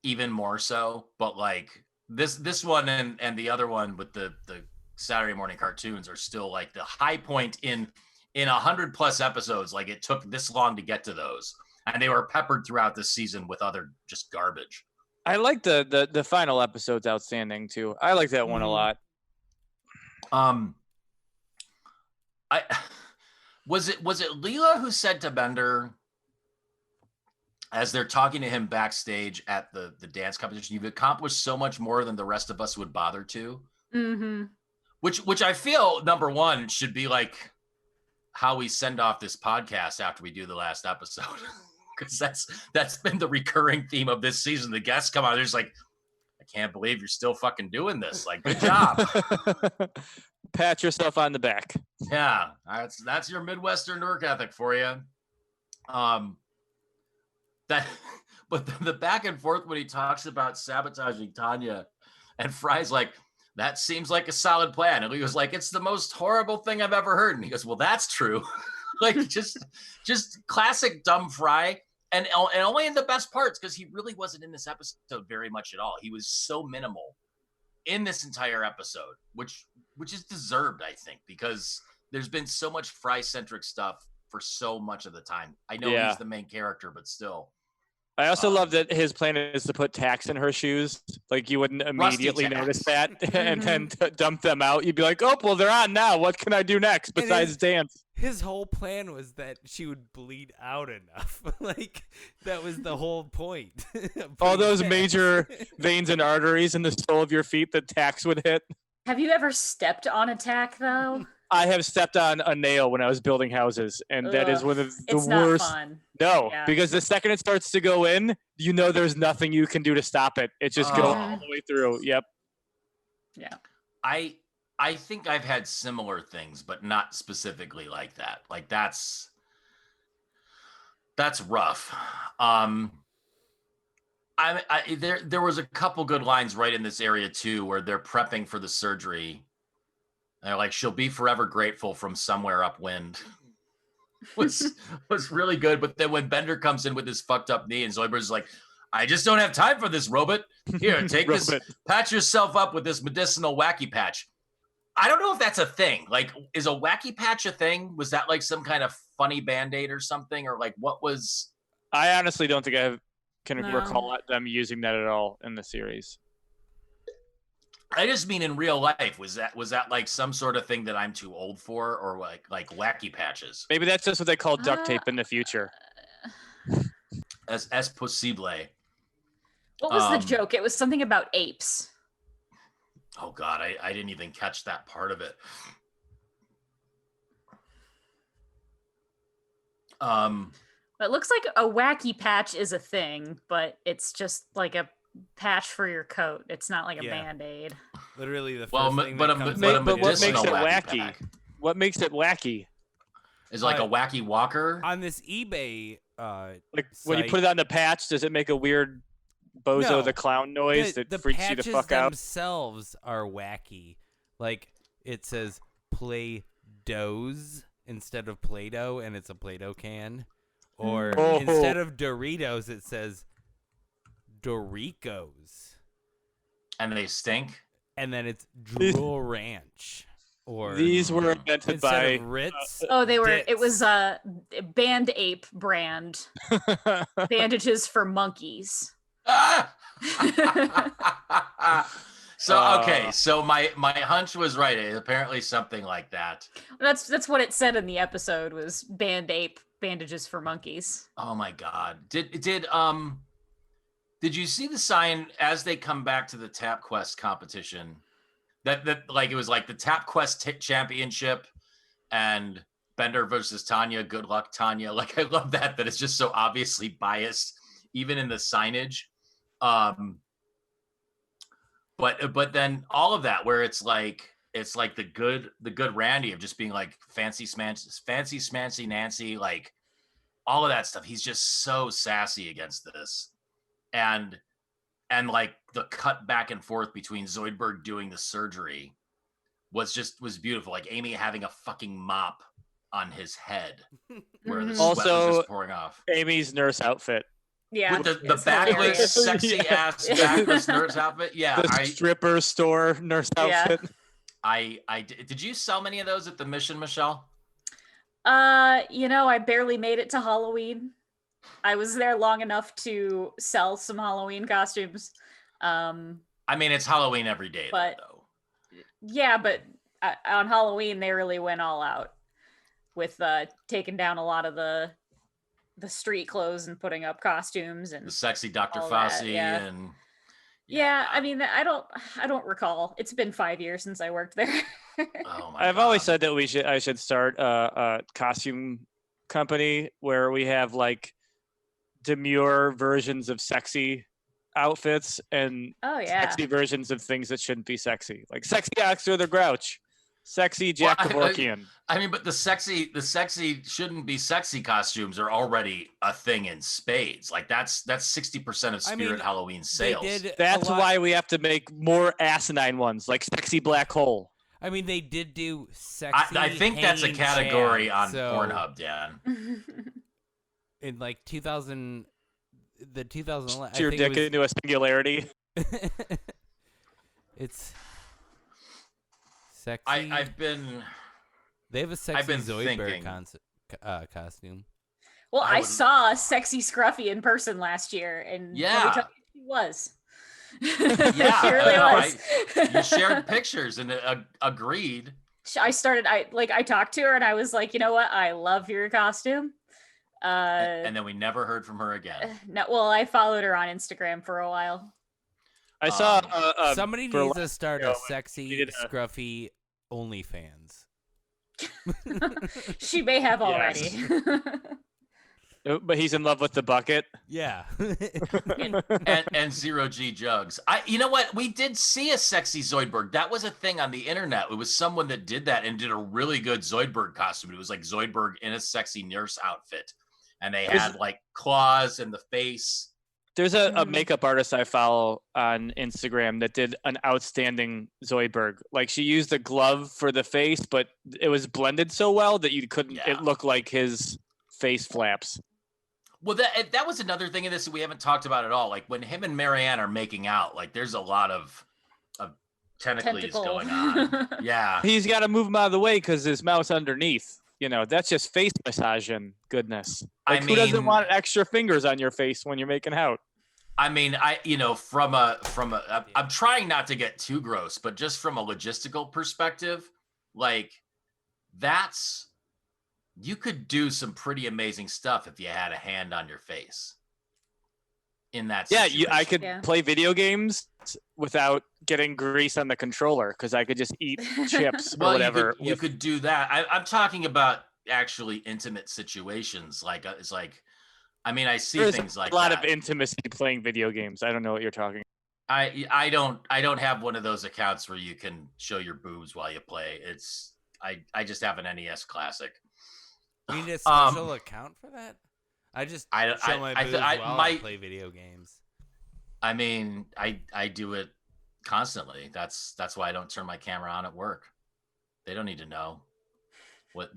even more so, but like this one and the other one with the Saturday morning cartoons are still like the high point in 100+ episodes. Like it took this long to get to those, and they were peppered throughout the season with other just garbage. I like the final episode's outstanding too. I like that one a lot. Was it Leela who said to Bender as they're talking to him backstage at the dance competition, you've accomplished so much more than the rest of us would bother to? Mm-hmm. Which I feel, number one, should be like how we send off this podcast after we do the last episode. Because that's been the recurring theme of this season. The guests come out, they're just like, I can't believe you're still fucking doing this. Like, good job. Pat yourself on the back. Yeah, that's your Midwestern work ethic for you. That But the back and forth when he talks about sabotaging Tanya, and Fry's like, that seems like a solid plan. And he was like, it's the most horrible thing I've ever heard. And he goes, well, that's true. Like just classic dumb Fry. And only in the best parts, because he really wasn't in this episode very much at all. He was so minimal in this entire episode, which is deserved, I think, because there's been so much Fry-centric stuff for so much of the time. I know he's the main character, but still. I also love that his plan is to put tacks in her shoes. Like you wouldn't immediately notice that and then dump them out. You'd be like, oh, well, they're on now. What can I do next besides dance? His whole plan was that she would bleed out enough. Like that was the whole point. All those major veins and arteries in the sole of your feet that tacks would hit. Have you ever stepped on a tack, though? I have stepped on a nail when I was building houses, and that is one of the it's worst. Not fun. No, Yeah. because the second it starts to go in, you know there's nothing you can do to stop it. It just goes all the way through. Yep. Yeah. I think I've had similar things, but not specifically like that. Like that's rough. There was a couple good lines right in this area too, where they're prepping for the surgery. And they're like, she'll be forever grateful from somewhere upwind. was really good. But then when Bender comes in with his fucked up knee and Zoidberg's like, I just don't have time for this, robot. Here, take this, patch yourself up with this medicinal wacky patch. I don't know if that's a thing. Like, is a wacky patch a thing? Was that like some kind of funny Band-Aid or something? Or like what was... I honestly don't think I can recall them using that at all in the series. I just mean in real life, was that like some sort of thing that I'm too old for, or like wacky patches? Maybe that's just what they call duct tape in the future. As possible. What was the joke? It was something about apes. Oh God, I didn't even catch that part of it. It looks like a wacky patch is a thing, but it's just like a patch for your coat. It's not like a Band-Aid. Literally the first thing that comes but up what makes it wacky? Pack. What makes it wacky? Is it like a wacky walker? On this eBay like when you put it on the patch, does it make a weird Bozo the Clown noise that freaks you the fuck out? The patches themselves are wacky. Like it says Play-Dohs instead of Play-Doh, and it's a Play-Doh can. Or instead of Doritos, it says Doricos. And they stink. And then it's Drool Ranch. Or these were invented by Ritz. They were. Ditz. It was a Band-Ape brand. Bandages for monkeys. So my hunch was right. It's apparently something like that. That's what it said in the episode was Band-Ape bandages for monkeys. Oh my God. Did you see the sign as they come back to the Tap Quest competition? That like it was like the Tap Quest championship and Bender versus Tanya. Good luck, Tanya. Like I love that it's just so obviously biased, even in the signage. But then all of that where it's like the good Randy of just being like fancy smancy Nancy, like all of that stuff. He's just so sassy against this. And like the cut back and forth between Zoidberg doing the surgery was beautiful. Like Amy having a fucking mop on his head where the sweat was just pouring off. Amy's nurse outfit. Yeah. With the backless, sexy ass backless nurse outfit. Yeah. The stripper store nurse outfit. Did you sell many of those at the Mission, Michelle? I barely made it to Halloween. I was there long enough to sell some Halloween costumes. I mean, it's Halloween every day, though. Yeah, but on Halloween they really went all out with taking down a lot of the street clothes and putting up costumes and the sexy Dr. Fossey and I mean, I don't recall. It's been 5 years since I worked there. I've always said that I should start a costume company where we have like demure versions of sexy outfits and sexy versions of things that shouldn't be sexy, like sexy Oxford the Grouch, Sexy Jack Well, Kevorkian. I mean, but the sexy shouldn't be sexy costumes are already a thing in spades. Like that's 60% of Spirit Halloween sales. That's why we have to make more asinine ones, like Sexy Black Hole. I mean, they did do sexy. I think that's a hanging category Chad, on so Pornhub, Dan. in like 2000, the 2011. Put your dick into a singularity. It's sexy. They have a sexy Zoidberg costume. Well, I saw Sexy Scruffy in person last year, and Yeah, let me tell you, he was. Yeah, she really was. You shared pictures and agreed. I talked to her and I was like, you know what? I love your costume. And then we never heard from her again. No, well, I followed her on Instagram for a while. I saw somebody needs to start a sexy, scruffy OnlyFans. She may have already. But he's in love with the bucket. Yeah. and zero G jugs. You know what? We did see a sexy Zoidberg. That was a thing on the internet. It was someone that did that and did a really good Zoidberg costume. It was like Zoidberg in a sexy nurse outfit. And they had like claws in the face. There's a makeup artist I follow on Instagram that did an outstanding Zoidberg. Like she used a glove for the face, but it was blended so well that you couldn't. Yeah. It looked like his face flaps. Well, that was another thing in this that we haven't talked about at all. Like when him and Marianne are making out, like there's a lot of tentacles going on. Yeah, he's got to move him out of the way because his mouth's underneath. You know, that's just face massaging goodness. Like, who doesn't want extra fingers on your face when you're making out? I mean, I'm trying not to get too gross, but just from a logistical perspective, like you could do some pretty amazing stuff if you had a hand on your face in that situation. I could play video games without getting grease on the controller because I could just eat chips or whatever. You could do that. I'm talking about actually intimate situations. Like it's like, I mean, I see things like that. A lot of intimacy playing video games. I don't know what you're talking about. I don't have one of those accounts where you can show your boobs while you play. I just have an NES Classic. You need a special account for that? I just show my boobs while I play video games. I mean, I do it constantly. That's why I don't turn my camera on at work. They don't need to know what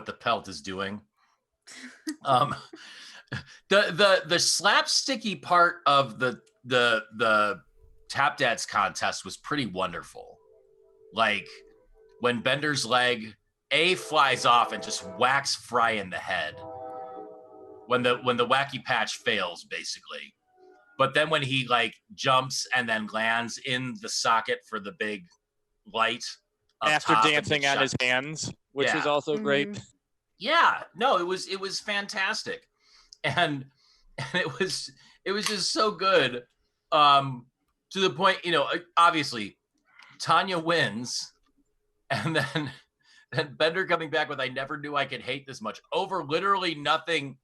the pelt is doing. The slapsticky part of the Tap Dads contest was pretty wonderful. Like when Bender's leg flies off and just whacks Fry in the head. When the wacky patch fails, basically. But then when he like jumps and then lands in the socket for the big light after dancing on his hands, which is also great. Yeah, no, it was fantastic. And it was just so good. To the point, obviously Tanya wins, and then Bender coming back with "I never knew I could hate this much" over literally nothing.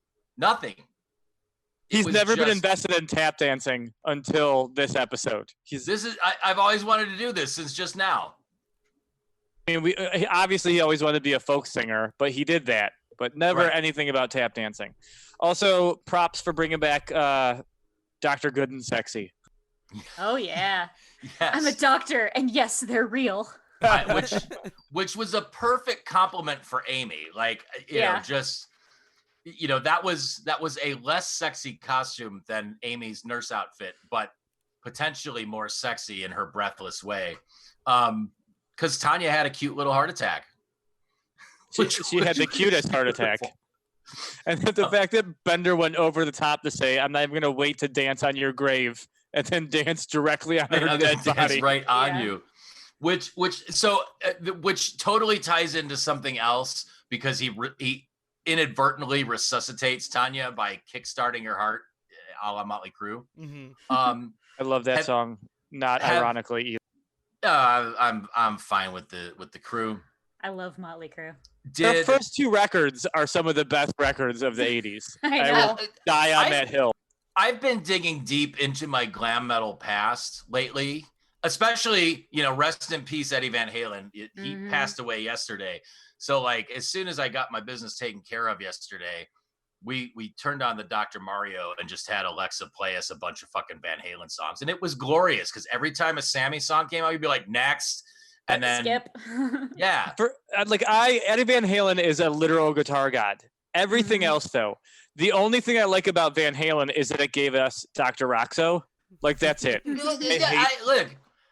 He's never been invested in tap dancing until this episode. I've always wanted to do this since just now. I mean, he always wanted to be a folk singer, but he did that, but never anything about tap dancing. Also, props for bringing back Dr. Good and Sexy. Oh yeah, yes. I'm a doctor, and yes, they're real. Which was a perfect compliment for Amy. Like, that was a less sexy costume than Amy's nurse outfit, but potentially more sexy in her breathless way. Because Tanya had a cute little heart attack. She had the cutest heart attack. And the fact that Bender went over the top to say, "I'm not even going to wait to dance on your grave," and then dance directly on her dead body. Right on you. Which totally ties into something else, because he inadvertently resuscitates Tanya by kickstarting her heart, a la Motley Crue. Mm-hmm. I love that song. Not ironically either. I'm fine with the Crew. I love Motley Crue. Their first two records are some of the best records of the 80s. I will die on that hill. I've been digging deep into my glam metal past lately, especially, rest in peace, Eddie Van Halen. He passed away yesterday. So like, as soon as I got my business taken care of yesterday, we turned on the Dr. Mario and just had Alexa play us a bunch of fucking Van Halen songs. And it was glorious because every time a Sammy song came out, you'd be like, next. And then skip. yeah. Eddie Van Halen is a literal guitar god. Everything else, though, the only thing I like about Van Halen is that it gave us Dr. Roxo. Like, that's it. Look,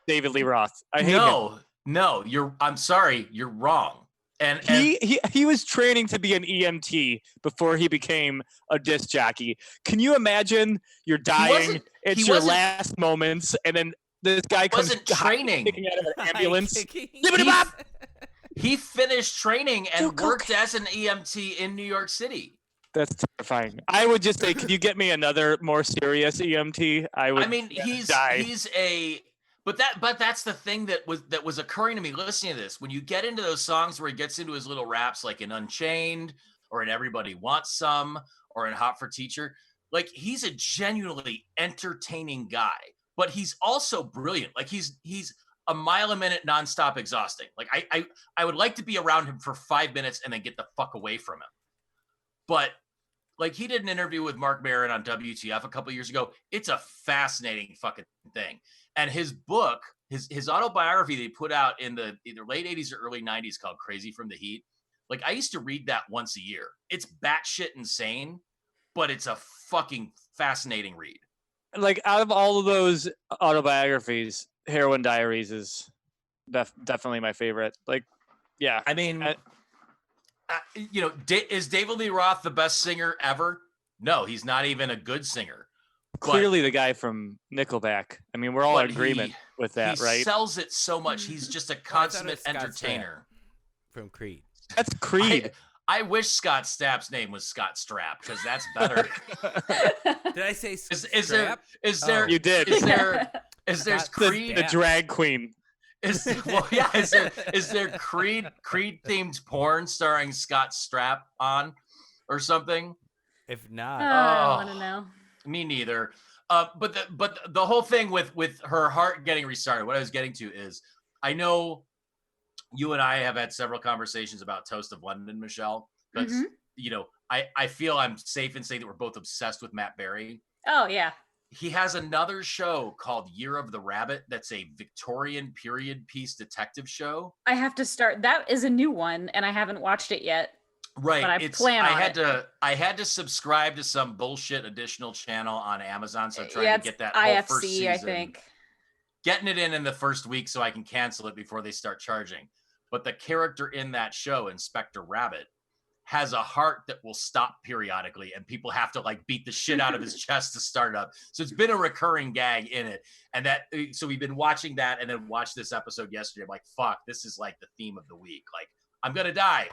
David Lee Roth. I hate him. No, I'm sorry, you're wrong. And he was training to be an EMT before he became a disc jockey. Can you imagine you're dying? It's your last moments, and then this guy comes training kicking out of an ambulance. He finished training and worked as an EMT in New York City. That's terrifying. I would just say, could you get me another more serious EMT? But that's the thing that was occurring to me listening to this. When you get into those songs where he gets into his little raps, like in Unchained or in Everybody Wants Some or in Hot for Teacher, like he's a genuinely entertaining guy, but he's also brilliant. Like he's a mile a minute nonstop exhausting. Like I would like to be around him for 5 minutes and then get the fuck away from him. But like he did an interview with Mark Maron on WTF a couple years ago. It's a fascinating fucking thing. And his book, his autobiography that he put out in the either late 80s or early 90s called Crazy from the Heat. Like I used to read that once a year. It's batshit insane, but it's a fucking fascinating read. Like out of all of those autobiographies, Heroin Diaries is definitely my favorite. Like, yeah. I mean, is David Lee Roth the best singer ever? No, he's not even a good singer. Clearly the guy from Nickelback. I mean, we're all in agreement with that, right? He sells it so much. He's just a consummate entertainer. From Creed. That's Creed. I wish Scott Stapp's name was Scott Strapp because that's better. Did I say Strapp? Is there? You did. Is there Creed? The drag queen. Is there Creed themed porn starring Scott Strapp on or something? If not, I want to know. Me neither. But the whole thing with her heart getting restarted, what I was getting to is, I know you and I have had several conversations about Toast of London, Michelle, because I feel I'm safe in saying that we're both obsessed with Matt Berry. Oh yeah. He has another show called Year of the Rabbit. That's a Victorian period piece detective show. I have to start. That is a new one, and I haven't watched it yet. Right. But I had to subscribe to some bullshit additional channel on Amazon. So I'm trying to get that IFC, whole first season. I think. Getting it in the first week so I can cancel it before they start charging. But the character in that show, Inspector Rabbit, has a heart that will stop periodically and people have to like beat the shit out of his chest to start up. So it's been a recurring gag in it. And so we've been watching that and then watched this episode yesterday. I'm like, fuck, this is like the theme of the week. Like, I'm going to die.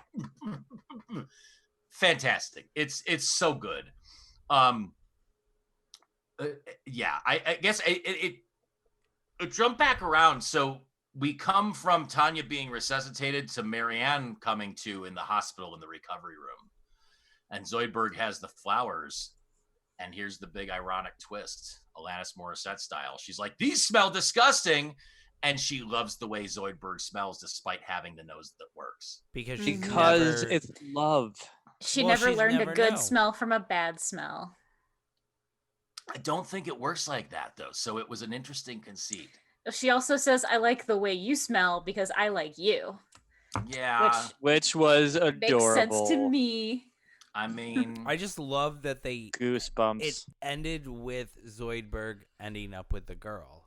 Fantastic. It's so good. Yeah, I guess it jump back around. So we come from Tanya being resuscitated to Marianne coming to in the hospital in the recovery room. And Zoidberg has the flowers. And here's the big ironic twist, Alanis Morissette style. She's like, these smell disgusting. And she loves the way Zoidberg smells despite having the nose that works. Because it's love. She never learned a good smell from a bad smell. I don't think it works like that, though. So it was an interesting conceit. She also says, I like the way you smell because I like you. Yeah. Which was adorable. Makes sense to me. I mean, I just love that they goosebumps. It ended with Zoidberg ending up with the girl.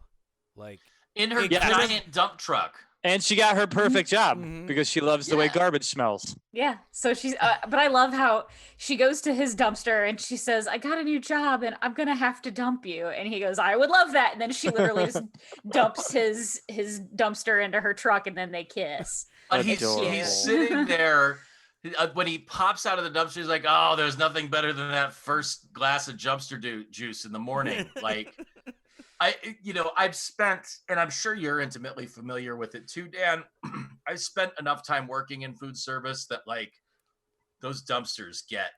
Like in her giant dump truck. And she got her perfect job because she loves the way garbage smells. Yeah. So she's, but I love how she goes to his dumpster and she says, I got a new job and I'm going to have to dump you. And he goes, I would love that. And then she literally just dumps his dumpster into her truck and then they kiss. He's sitting there. When he pops out of the dumpster, he's like, oh, there's nothing better than that first glass of dumpster juice in the morning. Like, I've spent, and I'm sure you're intimately familiar with it too, Dan. I've spent enough time working in food service that like those dumpsters get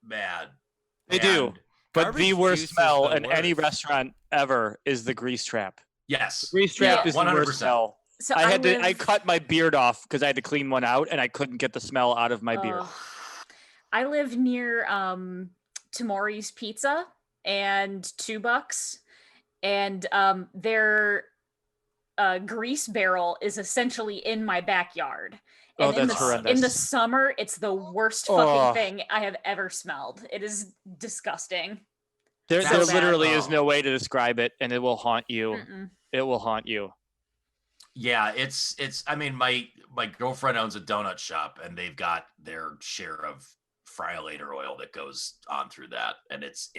mad. They do. But the worst smell in any restaurant ever is the grease trap. Yes. Grease trap Yeah, is the worst 100%. smell. So I cut my beard off because I had to clean one out, and I couldn't get the smell out of my beard. I live near Tamori's Pizza and $2, and their grease barrel is essentially in my backyard. Oh, And in that's the in the horrendous. summer, it's the worst fucking thing I have ever smelled. It is disgusting. There So bad. literally is no way to describe it, and it will haunt you. Mm-mm. It will haunt you. Yeah, it's. I mean, my girlfriend owns a donut shop, and they've got their share of friolator oil that goes on through that, and it's.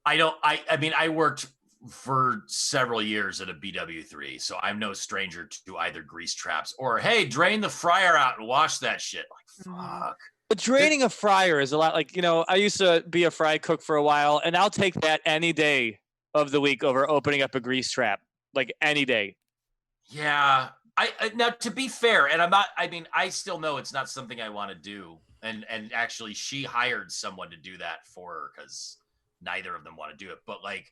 I mean, I worked for several years at a BW3, so I'm no stranger to either grease traps or hey, drain the fryer out and wash that shit. Like fuck. But draining a fryer is a lot. Like, I used to be a fry cook for a while, and I'll take that any day of the week over opening up a grease trap. Like any day. Yeah. I now, to be fair, and I'm not. I mean, I still know it's not something I want to do, and actually, she hired someone to do that for her because neither of them want to do it. But like,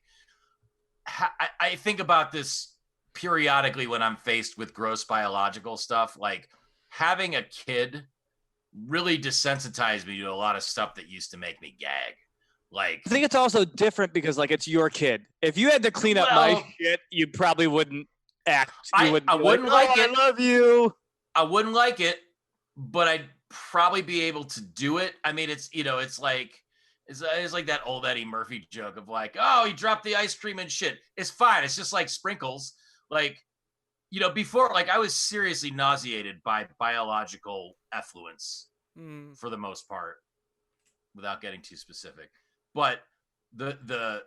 I think about this periodically when I'm faced with gross biological stuff. Like having a kid really desensitized me to a lot of stuff that used to make me gag. Like, I think it's also different because like it's your kid. If you had to clean up my shit, you probably wouldn't act. I wouldn't like it. I love you. I wouldn't like it, but I'd probably be able to do it. I mean, it's it's like that old Eddie Murphy joke of like, oh, he dropped the ice cream and shit. It's fine. It's just like sprinkles. Like, before, like I was seriously nauseated by biological effluence for the most part, without getting too specific. But the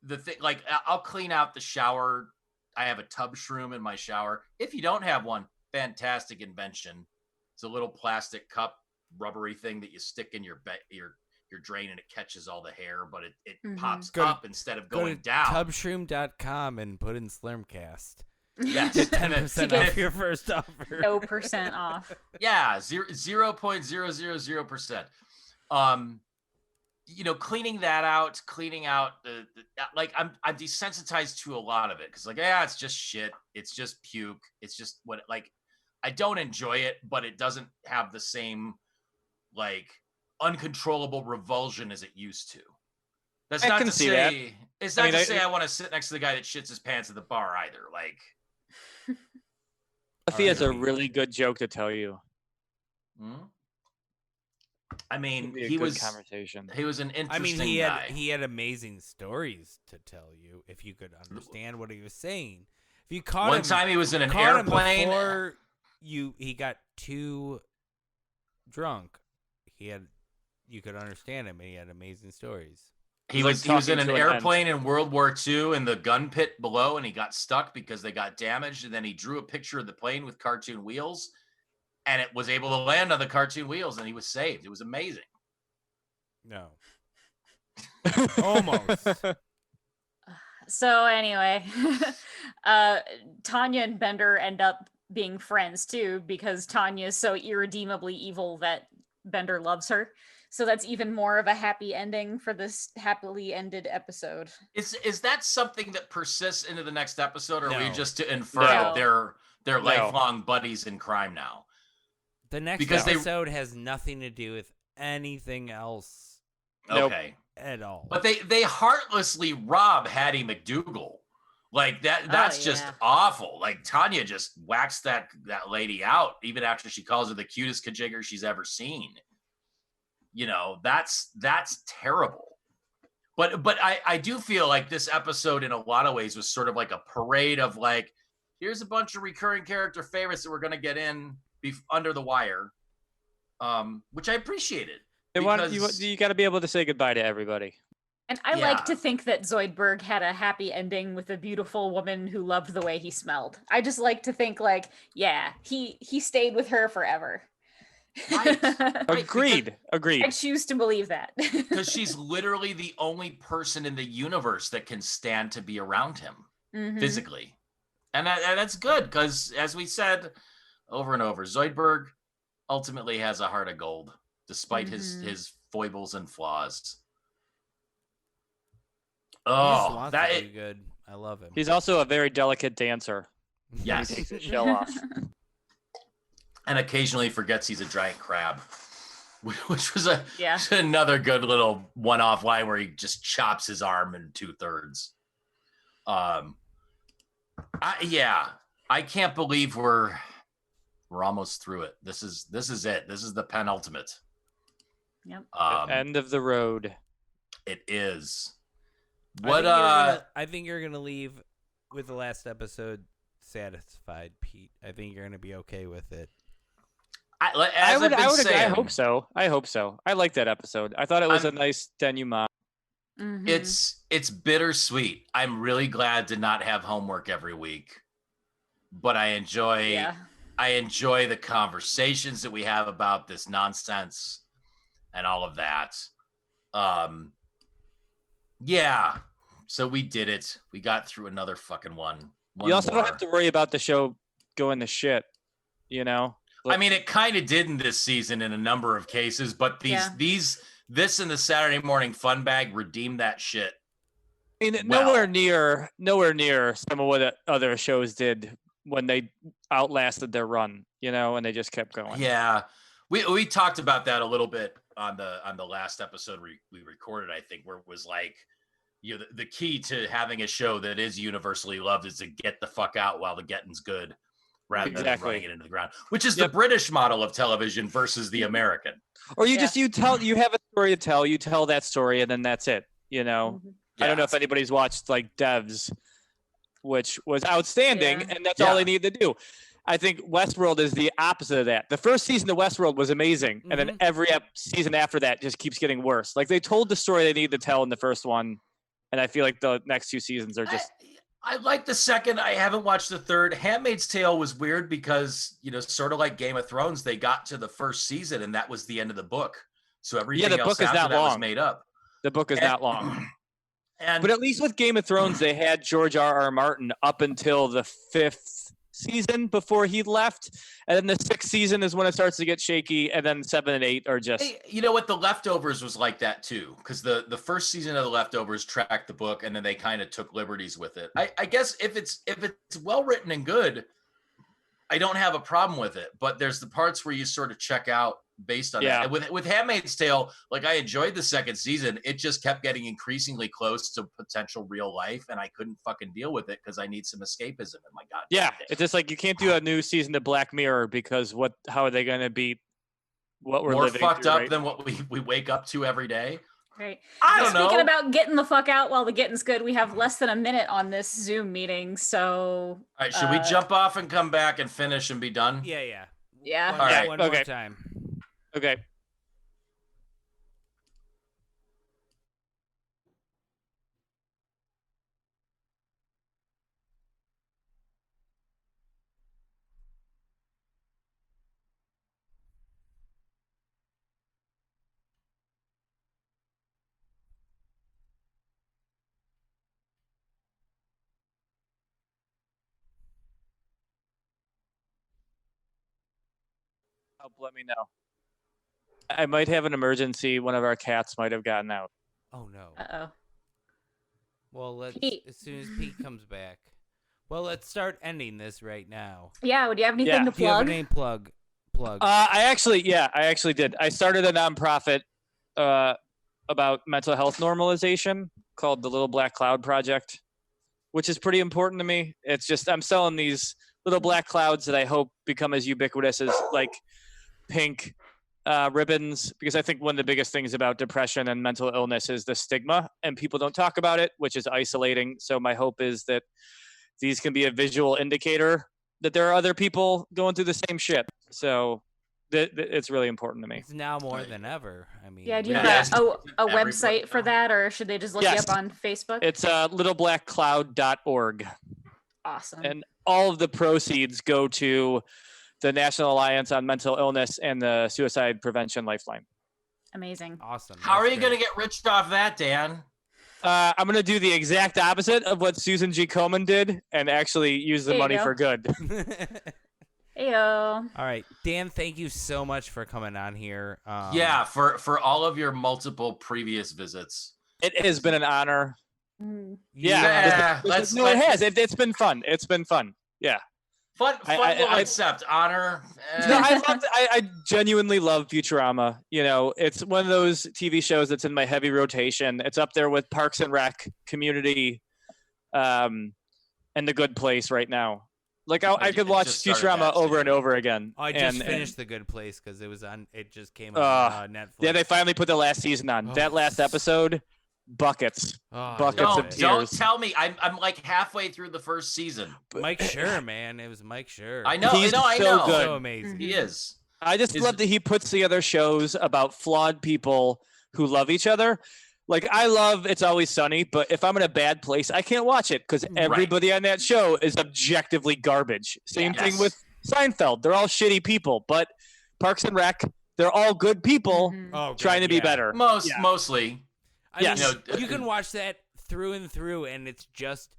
thing, like I'll clean out the shower. I have a tub shroom in my shower. If you don't have one, fantastic invention. It's a little plastic cup, rubbery thing that you stick in your drain, and it catches all the hair, but it pops up instead of going down. Tubshroom.com and put in Slurmcast. Yes, get 10% off your first offer. No percent off. Yeah, 0.000%. Cleaning out the like I'm desensitized to a lot of it because like it's just shit, it's just puke, it's just what like I don't enjoy it, but it doesn't have the same like uncontrollable revulsion as it used to. That's not to say it's not to say I want to sit next to the guy that shits his pants at the bar either. Like, Buffy has a really good joke to tell you. I mean, he was conversation. He was an interesting guy. He had amazing stories to tell you if you could understand what he was saying. If you caught one time he was in an airplane before he got too drunk. You could understand him, and he had amazing stories. He was in an airplane in World War II in the gun pit below, and he got stuck because they got damaged. And then he drew a picture of the plane with cartoon wheels, and it was able to land on the cartoon wheels, and he was saved. It was amazing. No. Almost. So anyway, Tanya and Bender end up being friends too because Tanya is so irredeemably evil that Bender loves her. So that's even more of a happy ending for this happily ended episode. Is that something that persists into the next episode, or are we just to infer that they're lifelong buddies in crime now? The next episode has nothing to do with anything else. Okay. At all. But they heartlessly rob Hattie McDougal. Like that's just awful. Like Tanya just whacks that lady out even after she calls her the cutest kajigger she's ever seen. That's terrible. But I do feel like this episode in a lot of ways was sort of like a parade of like, here's a bunch of recurring character favorites that we're going to get in under the wire, which I appreciated. You got to be able to say goodbye to everybody. And I like to think that Zoidberg had a happy ending with a beautiful woman who loved the way he smelled. I just like to think like, he stayed with her forever. Right. Agreed. I choose to believe that. Because she's literally the only person in the universe that can stand to be around him physically. And that's good because, as we said over and over, Zoidberg ultimately has a heart of gold, despite his foibles and flaws. Oh, that is good. I love him. He's also a very delicate dancer. Yes. He takes his shell off. And occasionally forgets he's a giant crab, which was Yeah. another good little one-off line where he just chops his arm in 2/3. I can't believe we're almost through it. This is it. This is the penultimate. Yep. End of the road. It is. I think you're gonna leave with the last episode satisfied, Pete. I think you're gonna be okay with it. I hope so. I hope so. I like that episode. I thought it was a nice denouement. Mhm. It's bittersweet. I'm really glad to not have homework every week, but I enjoy the conversations that we have about this nonsense and all of that. Yeah. So we did it. We got through another fucking one. You also more. don't have to worry about the show going to shit, you know? I mean, it kind of did in this season in a number of cases, but this and the Saturday Morning Fun Bag redeemed that shit. I mean, nowhere near some of what other shows did when they outlasted their run, you know, and they just kept going. Yeah, we talked about that a little bit on the last episode we recorded, I think, where it was like, you know, the key to having a show that is universally loved is to get the fuck out while the getting's good, rather than running it into the ground, which is the British model of television versus the American. Or you have a story to tell, you tell that story, and then that's it, you know? Mhm. I don't know if anybody's watched like Devs, which was outstanding, and that's all they need to do. I think Westworld is the opposite of that. The first season of Westworld was amazing, and then every season after that just keeps getting worse. Like, they told the story they needed to tell in the first one, and I feel like the next 2 seasons are just... I like the second. I haven't watched the third. Handmaid's Tale was weird because, you know, sort of like Game of Thrones, they got to the first season and that was the end of the book. So everything else after that was made up. The book is not long. But at least with Game of Thrones, they had George R.R. Martin up until the 5th season before he left. And then the 6th season is when it starts to get shaky. And then 7 and 8 are just... Hey, you know what? The Leftovers was like that too. Because the first season of The Leftovers tracked the book and then they kind of took liberties with it. I guess if it's well written and good, I don't have a problem with it. But there's the parts where you sort of check out based on that. And with Handmaid's Tale, like, I enjoyed the second season. It just kept getting increasingly close to potential real life, and I couldn't fucking deal with it because I need some escapism in my god. Yeah, it's just like you can't do a new season of Black Mirror because how are they going to beat what we're more living fucked through, up right? than what we wake up to every day? Right. I don't know. Speaking about getting the fuck out while the getting's good, we have less than a minute on this Zoom meeting, so... All right, should we jump off and come back and finish and be done? Yeah. Yeah. All right. One more time. Okay. Let me know. I might have an emergency. One of our cats might have gotten out. Oh no. Uh-oh. Well, Pete. as soon as Pete comes back. Well, let's start ending this right now. Yeah, would you have anything to Do you have a plug? name plug? I actually did. I started a nonprofit about mental health normalization called the Little Black Cloud Project, which is pretty important to me. It's just I'm selling these little black clouds that I hope become as ubiquitous as like pink ribbons, because I think one of the biggest things about depression and mental illness is the stigma, and people don't talk about it, which is isolating. So my hope is that these can be a visual indicator that there are other people going through the same shit. So it's really important to me. It's now more than ever. I mean, Yeah, do you have a website for that, or should they just look you up on Facebook? It's littleblackcloud.org. Awesome. And all of the proceeds go to the National Alliance on Mental Illness and the Suicide Prevention Lifeline. Amazing. Awesome. How are you going to get rich off that, Dan? I'm going to do the exact opposite of what Susan G. Komen did and actually use the money for good. Heyo. All right, Dan, thank you so much for coming on here. Yeah, for all of your multiple previous visits. It has been an honor. Yeah. No, it has. It's been fun. It's been fun. Yeah. Fun will I accept. Honor. No, I genuinely love Futurama. You know, it's one of those TV shows that's in my heavy rotation. It's up there with Parks and Rec, Community, and The Good Place right now. Like I could watch Futurama over and over again. I just finished The Good Place because it was on. It just came on Netflix. Yeah, they finally put the last season on. That last episode, buckets of tears. Don't tell me. I'm like halfway through the first season. Mike Schur, man, it was Mike Schur. I know. He's I so know. good. So amazing. He is. I just love that he puts together shows about flawed people who love each other. Like, I love It's Always Sunny, but if I'm in a bad place, I can't watch it because everybody on that show is objectively garbage. Same thing with Seinfeld. They're all shitty people, but Parks and Rec, they're all good people trying to be better. Mostly. I mean, you can watch that through and through, and it's just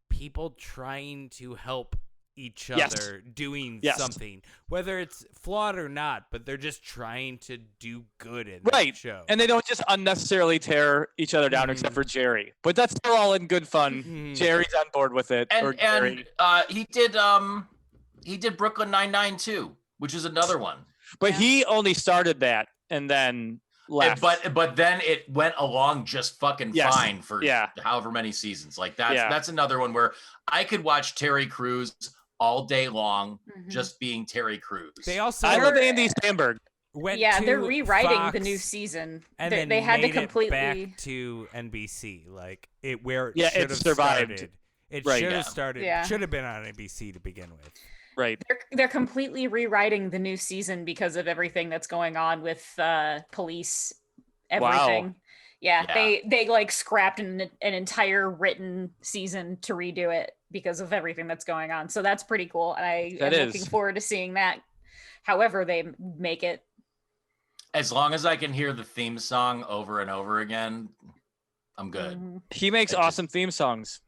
people trying to help each other doing something, whether it's flawed or not, but they're just trying to do good in that show. And they don't just unnecessarily tear each other down, except for Jerry. But that's still all in good fun. Jerry's on board with it. And he did Brooklyn Nine-Nine too, which is another one. But he only started that and then left. But then it went along just fucking fine for however many seasons. Like that's another one where I could watch Terry Crews all day long, just being Terry Crews. They also I love Andy Samberg. They're rewriting Fox, the new season. And then they had to made completely it back to NBC, like it should have survived. started. It should have started. Should have been on NBC to begin with. Right. They're completely rewriting the new season because of everything that's going on with police, everything. Wow. Yeah, they like scrapped an entire written season to redo it because of everything that's going on. So that's pretty cool. And I am looking forward to seeing that, however they make it. As long as I can hear the theme song over and over again, I'm good. He makes awesome theme songs.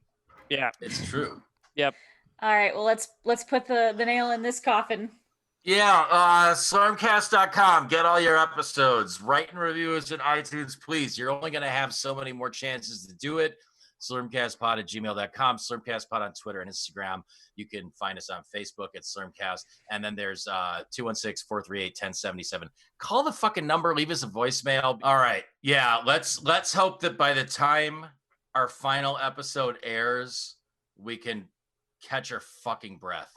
Yeah. It's true. Yep. All right, well, let's put the nail in this coffin. Yeah, slurmcast.com. Get all your episodes. Write and review us in iTunes, please. You're only going to have so many more chances to do it. slurmcastpod@gmail.com. Slurmcastpod on Twitter and Instagram. You can find us on Facebook at Slurmcast. And then there's 216-438-1077. Call the fucking number. Leave us a voicemail. All right. Yeah, let's hope that by the time our final episode airs, we can catch our fucking breath.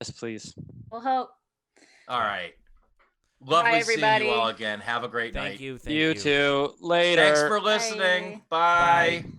Yes, please. We'll hope. All right. Lovely everybody. seeing you all again. Have a great night. Thank you. You too. Later. Thanks for listening. Bye. Bye.